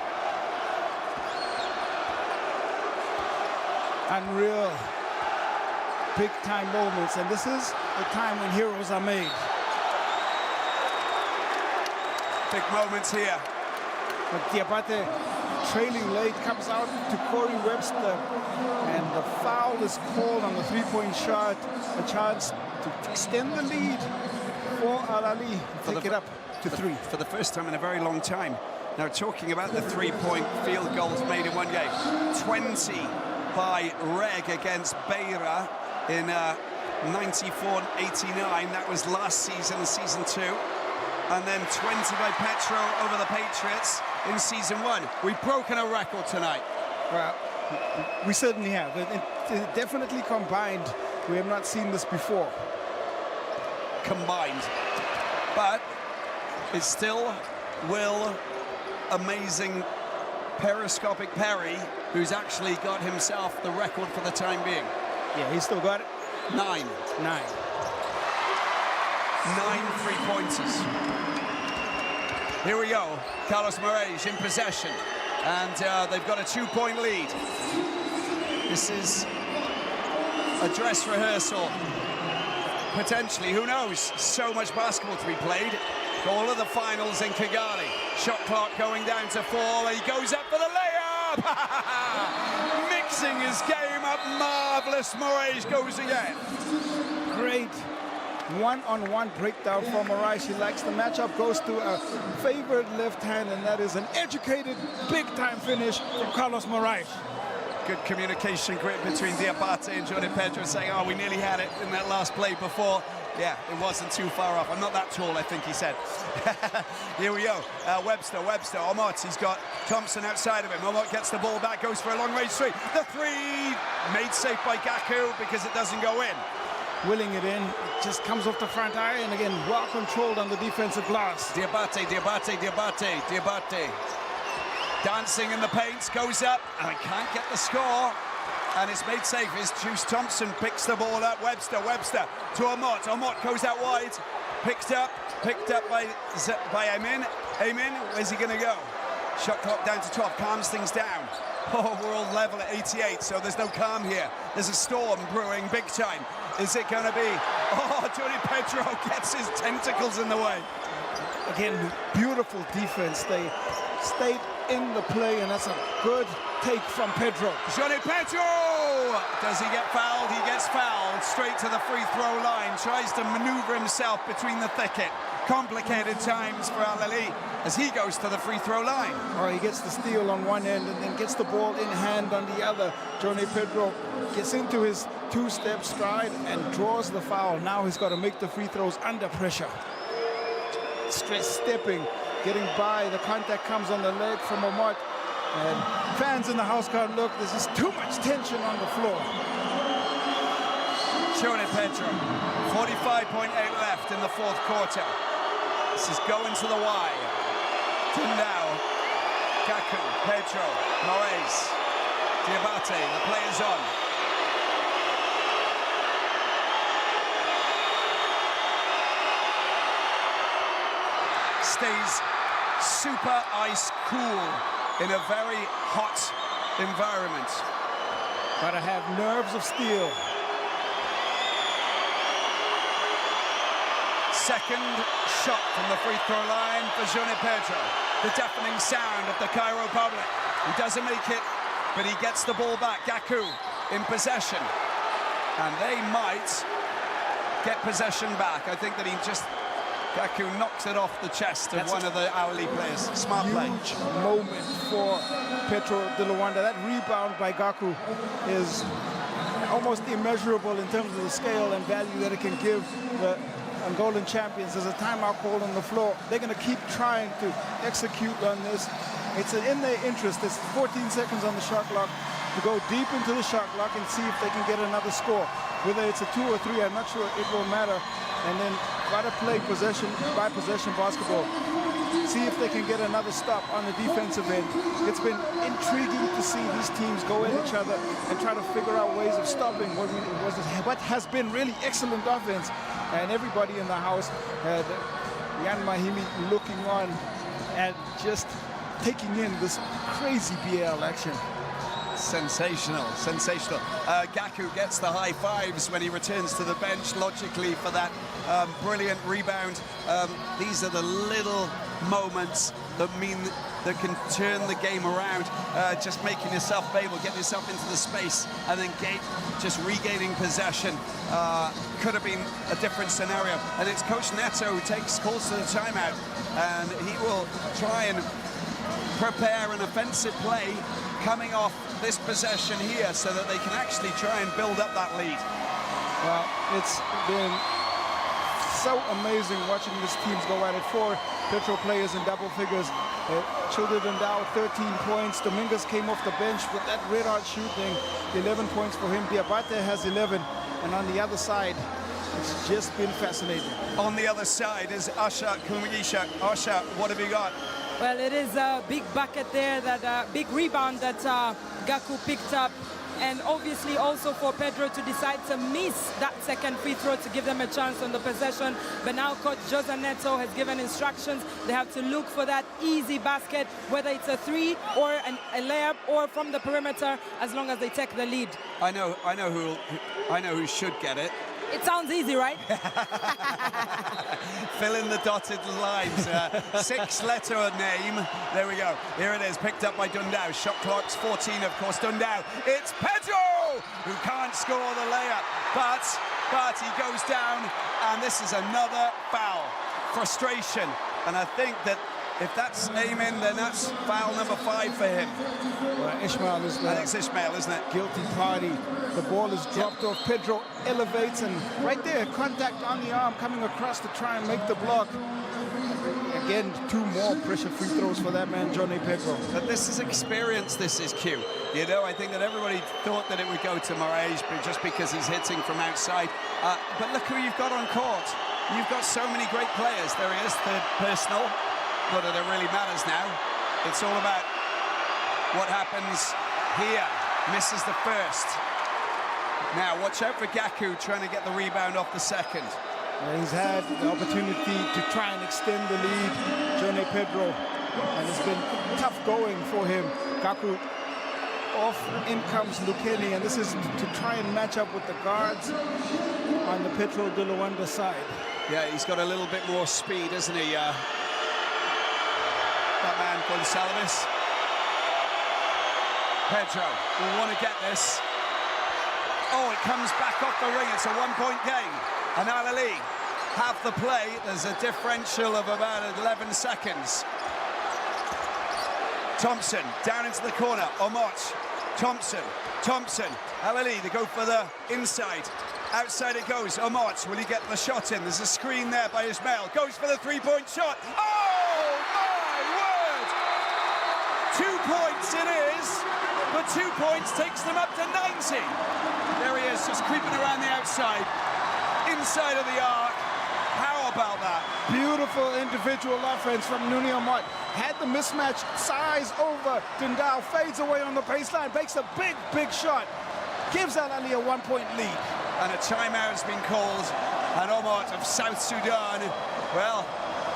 Unreal. Big-time moments. And this is the time when heroes are made. Big moments here. But Diabate, trailing late, comes out to Corey Webster. And the foul is called on the three-point shot. A chance to extend the lead for Ahly. Take it up to three. For the first time in a very long time. Now, talking about the three-point field goals made in one game. 20 by Reg against Beira in 94-89. That was last season, season 2. And then 20 by Petro over the Patriots in season 1. We've broken a record tonight. Well, we certainly have. It definitely combined. We have not seen this before. Combined. But it's still Will, amazing periscopic Perry, who's actually got himself the record for the time being. Yeah, he's still got it. 9 three-pointers. Here we go. Carlos Moraes in possession. And they've got a 2-point lead. This is a dress rehearsal. Potentially, who knows? So much basketball to be played. All of the finals in Kigali. Shot clock going down to 4. He goes up for the layup. Mixing his game up. Marvelous. Moraes goes again. Great one-on-one breakdown from Moraes. He likes the matchup, goes to a favored left hand, and that is an educated, big-time finish from Carlos Moraes. Good communication grit between Diabate and Johnny Pedro, saying, oh, we nearly had it in that last play before. Yeah, it wasn't too far off. I'm not that tall, I think he said. Here we go. Webster, Omot, he's got Thompson outside of him. Omot gets the ball back, goes for a long-range three. The three made safe by Gaku because it doesn't go in. Willing it in, it just comes off the front eye, and again, well controlled on the defensive glass. Diabate. Dancing in the paint, goes up, and can't get the score. And it's made safe. As Juice Thompson picks the ball up. Webster to Omot. Omot goes out wide, picked up by Amin, where's he gonna go? Shot clock down to 12, calms things down. Oh, we're all level at 88, so there's no calm here. There's a storm brewing big time. Is it gonna be? Oh, Johnny Petro gets his tentacles in the way. Again, beautiful defense. They stayed in the play, and that's a good take from Petro. Johnny Petro! Does he get fouled? He gets fouled straight to the free throw line. Tries to maneuver himself between the thicket. complicated times for Ahly as he goes to the free throw line. Oh, he gets the steal on one end and then gets the ball in hand on the other. Johnny Petro gets into his two-step stride and draws the foul. Now he's got to make the free throws under pressure. Stress stepping, getting by. The contact comes on the leg from Omar. And fans in the house can't look. There's just too much tension on the floor. Johnny Petro, 45.8 left in the fourth quarter. This is going to the Y. Tundao, Gaku, Petro, Moraes, Diabate, the players on. Stays super ice cool in a very hot environment. Gotta have nerves of steel. Second shot from the free throw line for Johnny Petro. The deafening sound of the Cairo public. He doesn't make it, but he gets the ball back. Gaku in possession. And they might get possession back. I think that he just... Gaku knocks it off the chest of one of the Ahly players. Smart play. Huge moment for Petro de Luanda. That rebound by Gaku is almost immeasurable in terms of the scale and value that it can give the Angolan champions. There's a timeout call on the floor. They're going to keep trying to execute on this. It's in their interest. There's 14 seconds on the shot clock to go deep into the shot clock and see if they can get another score. Whether it's a 2 or 3, I'm not sure it will matter. And then try to play possession by possession basketball. See if they can get another stop on the defensive end. It's been intriguing to see these teams go at each other and try to figure out ways of stopping what has been really excellent offense. And everybody in the house had Jan Mahimi looking on and just taking in this crazy BAL action. Sensational, sensational. Gaku gets the high fives when he returns to the bench, logically, for that brilliant rebound. These are the little moments that can turn the game around. Just making yourself able, getting yourself into the space, and then just regaining possession. Could have been a different scenario. And it's Coach Neto who calls to the timeout, and he will try and prepare an offensive play coming off this possession here so that they can actually try and build up that lead. Well, it's been so amazing watching these teams go at it. 4 Petro players in double figures. Children Dow 13 points. Dominguez came off the bench with that red-hot shooting. 11 points for him. Diabate has 11. And on the other side, it's just been fascinating. On the other side is Asha Kumagisha. Asha, what have you got? Well, it is a big bucket there, that big rebound that Gaku picked up. And obviously also for Petro to decide to miss that second free throw to give them a chance on the possession. But now Coach Jose Neto has given instructions. They have to look for that easy basket, whether it's a 3 or a layup or from the perimeter, as long as they take the lead. I know who should get it. It sounds easy, right? Fill in the dotted lines. 6-letter name. There we go. Here it is, picked up by Dundao. Shot clock's 14, of course. Dundao. It's Petro who can't score the layup, but he goes down, and this is another foul. Frustration, and I think that if that's aiming, then that's foul number 5 for him. Well, Ishmael is the... I think it's Ishmael, isn't it? Guilty party. The ball is dropped off. Petro elevates, and right there, contact on the arm coming across to try and make the block. Again, 2 more pressure free throws for that man, Johnny Petro. But this is experience, this is Q. You know, I think that everybody thought that it would go to Moraes, but just because he's hitting from outside. But look who you've got on court. You've got so many great players. There he is, third personal. Not that it really matters now. It's all about what happens here. Misses the first. Now, watch out for Gaku trying to get the rebound off the second. He's had the opportunity to try and extend the lead, Johnny Petro, and it's been tough going for him. Gaku off, in comes Lukeni, and this is to try and match up with the guards on the Petro de Luanda side. Yeah, he's got a little bit more speed, isn't he? That man, Gonsalves. Petro will want to get this. Oh, it comes back off the ring. It's a 1-point game. And Ahly have the play. There's a differential of about 11 seconds. Thompson down into the corner. Omot. Thompson. Ahly, they go for the inside. Outside it goes. Omot, will he get the shot in? There's a screen there by Ismail. Goes for the three-point shot. Oh, my word! 2 points it is, but 2 points takes them up to 90. There he is, just creeping around the outside. Inside of the arc. How about that? Beautiful individual offense from Nuni Omot. Had the mismatch, size over Dundao, fades away on the baseline, makes a big shot. Gives Ahly a 1-point lead. And a timeout has been called. And Omot of South Sudan, well,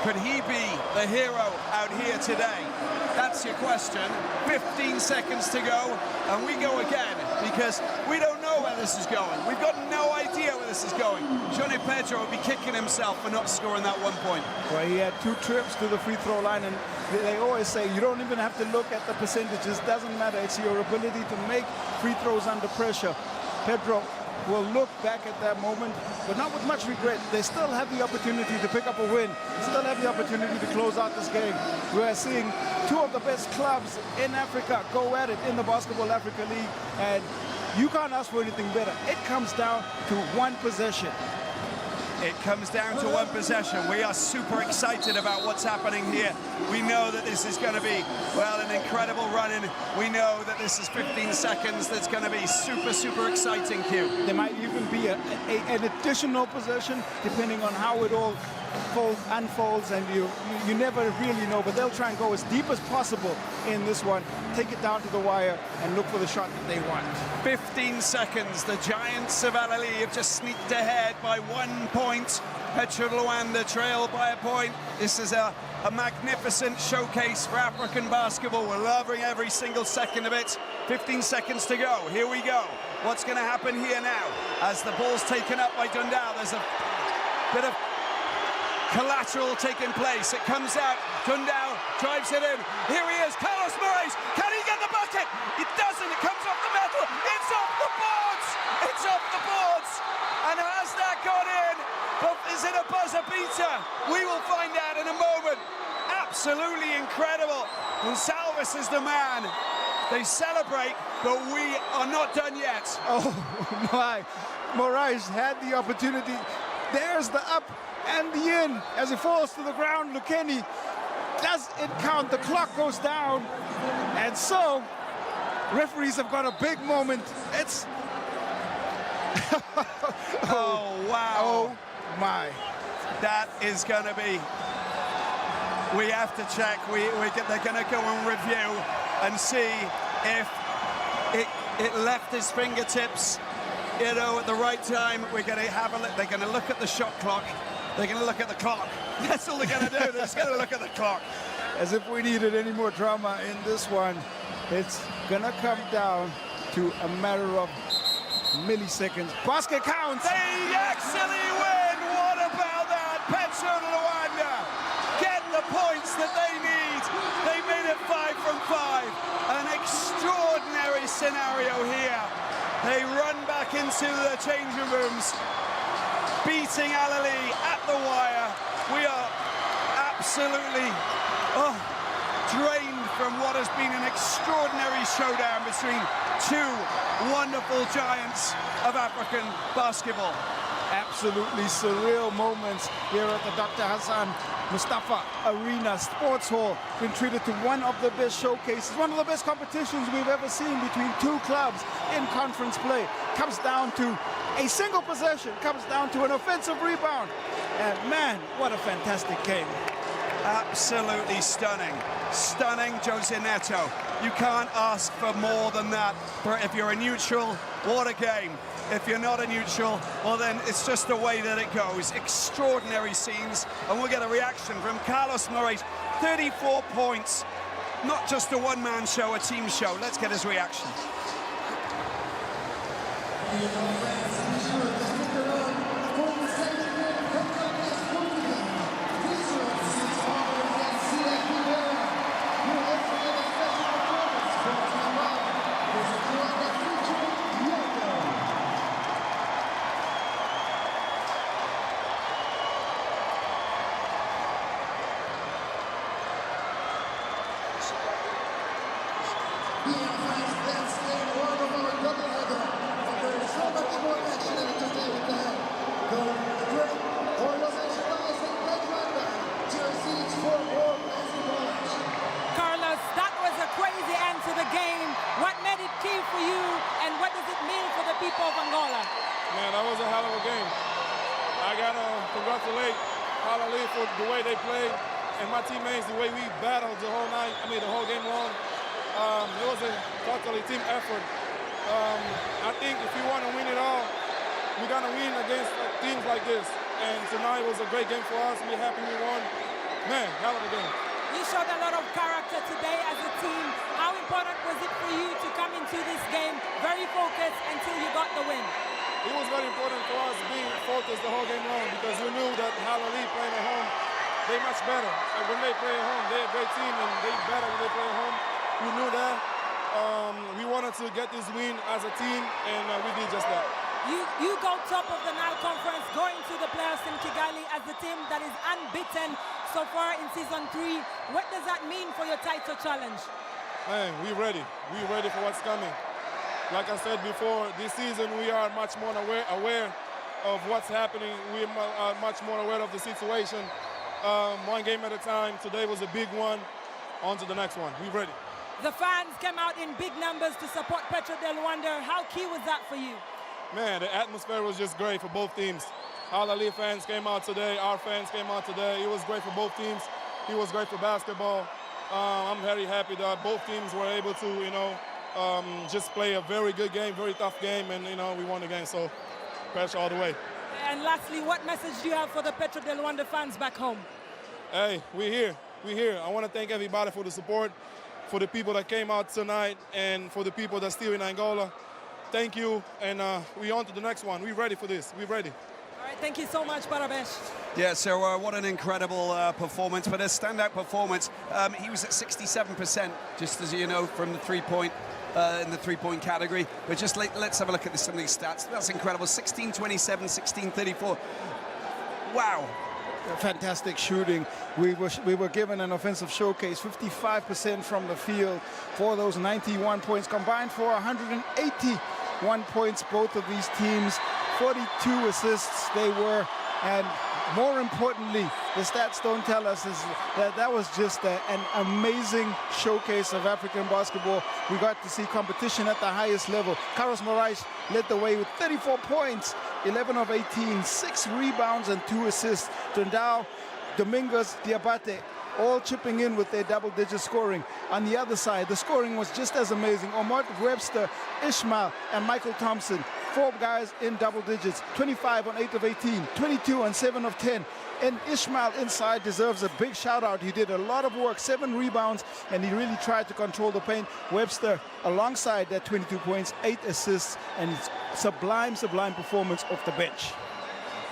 could he be the hero out here today? That's your question. 15 seconds to go, and we go again, because we don't know where this is going. We've got no idea where this is going. Johnny Petro will be kicking himself for not scoring that 1 point. Well, he had 2 trips to the free throw line, and they always say you don't even have to look at the percentages. Doesn't matter. It's your ability to make free throws under pressure. Petro will look back at that moment, but not with much regret. They still have the opportunity to pick up a win, still have the opportunity to close out this game. We are seeing 2 of the best clubs in Africa go at it in the Basketball Africa League, and you can't ask for anything better. It comes down to 1 possession. It comes down to 1 possession. We are super excited about what's happening here. We know that this is going to be, well, an incredible run-in. We know that this is 15 seconds. That's going to be super exciting, Q. There might even be an additional possession, depending on how it all unfolds, and you never really know, but they'll try and go as deep as possible in this one, take it down to the wire, and look for the shot that they want. 15 seconds. The Giants of Ahly have just sneaked ahead by 1 point. Petro Luanda trail by a point. This is a magnificent showcase for African basketball. We're loving every single second of it. 15 seconds to go. Here we go. What's going to happen here now? As the ball's taken up by Dundao, there's a bit of collateral taking place. It comes out. Dundao drives it in. Here he is. Carlos Moraes. Can he get the bucket? It doesn't. It comes off the metal. It's off the boards. It's off the boards. And has that gone in? But is it a buzzer beater? We will find out in a moment. Absolutely incredible. Gonsalves is the man. They celebrate, but we are not done yet. Oh my. Moraes had the opportunity. There's the up and the in as it falls to the ground. Lukeni, does it count? The clock goes down, and so referees have got a big moment. It's oh wow. Oh my. That is going to be, we have to check. They're going to go and review and see if it left his fingertips, you know, at the right time. We're going to have a look. They're going to look at the shot clock. They're going to look at the clock. That's all they're going to do. They're just going to look at the clock. As if we needed any more drama in this one. It's going to come down to a matter of milliseconds. Basket counts. They actually win. What about that? Petro Luanda get the points that they need. They made it 5 from 5. An extraordinary scenario here. They run back into the changing rooms, beating Ahly at the wire. We are absolutely drained from what has been an extraordinary showdown between 2 wonderful giants of African basketball. Absolutely surreal moments here at the Dr. Hassan Mustafa Arena Sports Hall. Been treated to one of the best showcases, one of the best competitions we've ever seen between 2 clubs in conference play. Comes down to a single possession, comes down to an offensive rebound. And man, what a fantastic game. Absolutely stunning. Stunning, Jose Neto. You can't ask for more than that. If you're a neutral, what a game. If you're not a neutral, well then it's just the way that it goes. Extraordinary scenes, and we'll get a reaction from Carlos Moraes. 34 points, not just a one-man show, a team show. Let's get his reaction. Plenty more action and entertainment ahead. The great organization in Rwanda to your seats for more basketball action. Carlos, that was a crazy end to the game. What made it key for you, and what does it mean for the people of Angola? Man, that was a hell of a game. I got to congratulate Ahly for the way they played, and my teammates, the way we battled the whole night, the whole game long. It was a totally team effort. I think if we want to win it all, we're going to win against teams like this. And tonight was a great game for us. We're happy we won. Man, hell of a game. You showed a lot of character today as a team. How important was it for you to come into this game very focused until you got the win? It was very important for us being focused the whole game long because we knew that Ahly playing at home, they much better. And when they play at home, they're a great team and they better when they play at home. We knew that. We wanted to get this win as a team, and we did just that. You go top of the Nile Conference, going to the playoffs in Kigali as the team that is unbeaten so far in Season 3. What does that mean for your title challenge? Man, we're ready. We're ready for what's coming. Like I said before, this season we are much more aware of what's happening. We are much more aware of the situation. One game at a time. Today was a big one. On to the next one. We're ready. The fans came out in big numbers to support Petro de Luanda. How key was that for you? Man, the atmosphere was just great for both teams. Ahly fans came out today. Our fans came out today. It was great for both teams. It was great for basketball. I'm very happy that both teams were able to, just play a very good game, very tough game, and, we won the game. So, Petro all the way. And lastly, what message do you have for the Petro de Luanda fans back home? Hey, we're here. We're here. I want to thank everybody for the support, for the people that came out tonight, and for the people that's still in Angola. Thank you, and we're on to the next one. We're ready for this. We're ready. All right, thank you so much, Parabéns. Yeah, so what an incredible performance, but a standout performance. He was at 67%, just as you know, from the three-point, in the three-point category. But just let's have a look at some of these stats. That's incredible. 16-27, 16-34. Wow. Fantastic shooting. We were given an offensive showcase, 55% from the field for those 91 points, combined for 181 points, both of these teams, 42 assists they were, and more importantly, the stats don't tell us is that was just an amazing showcase of African basketball. We got to see competition at the highest level. Carlos Moraes led the way with 34 points, 11 of 18, 6 rebounds and 2 assists. Tondao, Domingos, Diabate, all chipping in with their double-digit scoring. On the other side, the scoring was just as amazing. Omar Webster, Ishmael, and Michael Thompson, 4 guys in double digits, 25 on 8 of 18, 22 on 7 of 10. And Ishmael inside deserves a big shout out. He did a lot of work, 7 rebounds, and he really tried to control the paint. Webster, alongside that 22 points, 8 assists, and sublime performance off the bench.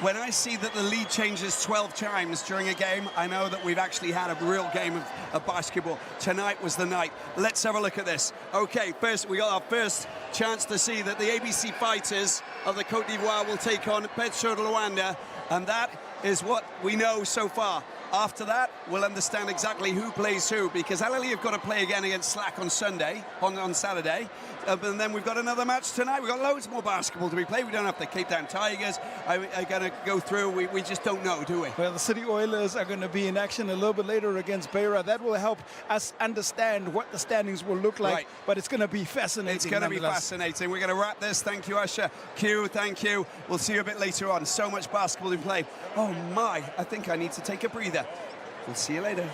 When I see that the lead changes 12 times during a game, I know that we've actually had a real game of basketball. Tonight was the night. Let's have a look at this. Okay, first we got our first chance to see that the ABC Fighters of the Côte d'Ivoire will take on Petro de Luanda, and that is what we know so far. After that, we'll understand exactly who plays who, because Ahly have got to play again against Slack on Saturday. And then we've got another match tonight. We've got loads more basketball to be played. We don't have the Cape Town Tigers are going to go through. We just don't know, do we? Well, the City Oilers are going to be in action a little bit later against Beira. That will help us understand what the standings will look like. Right. But it's going to be fascinating. It's going to be fascinating. We're going to wrap this. Thank you, Usher. Q, thank you. We'll see you a bit later on. So much basketball to play. Oh, my. I think I need to take a breather. We'll see you later.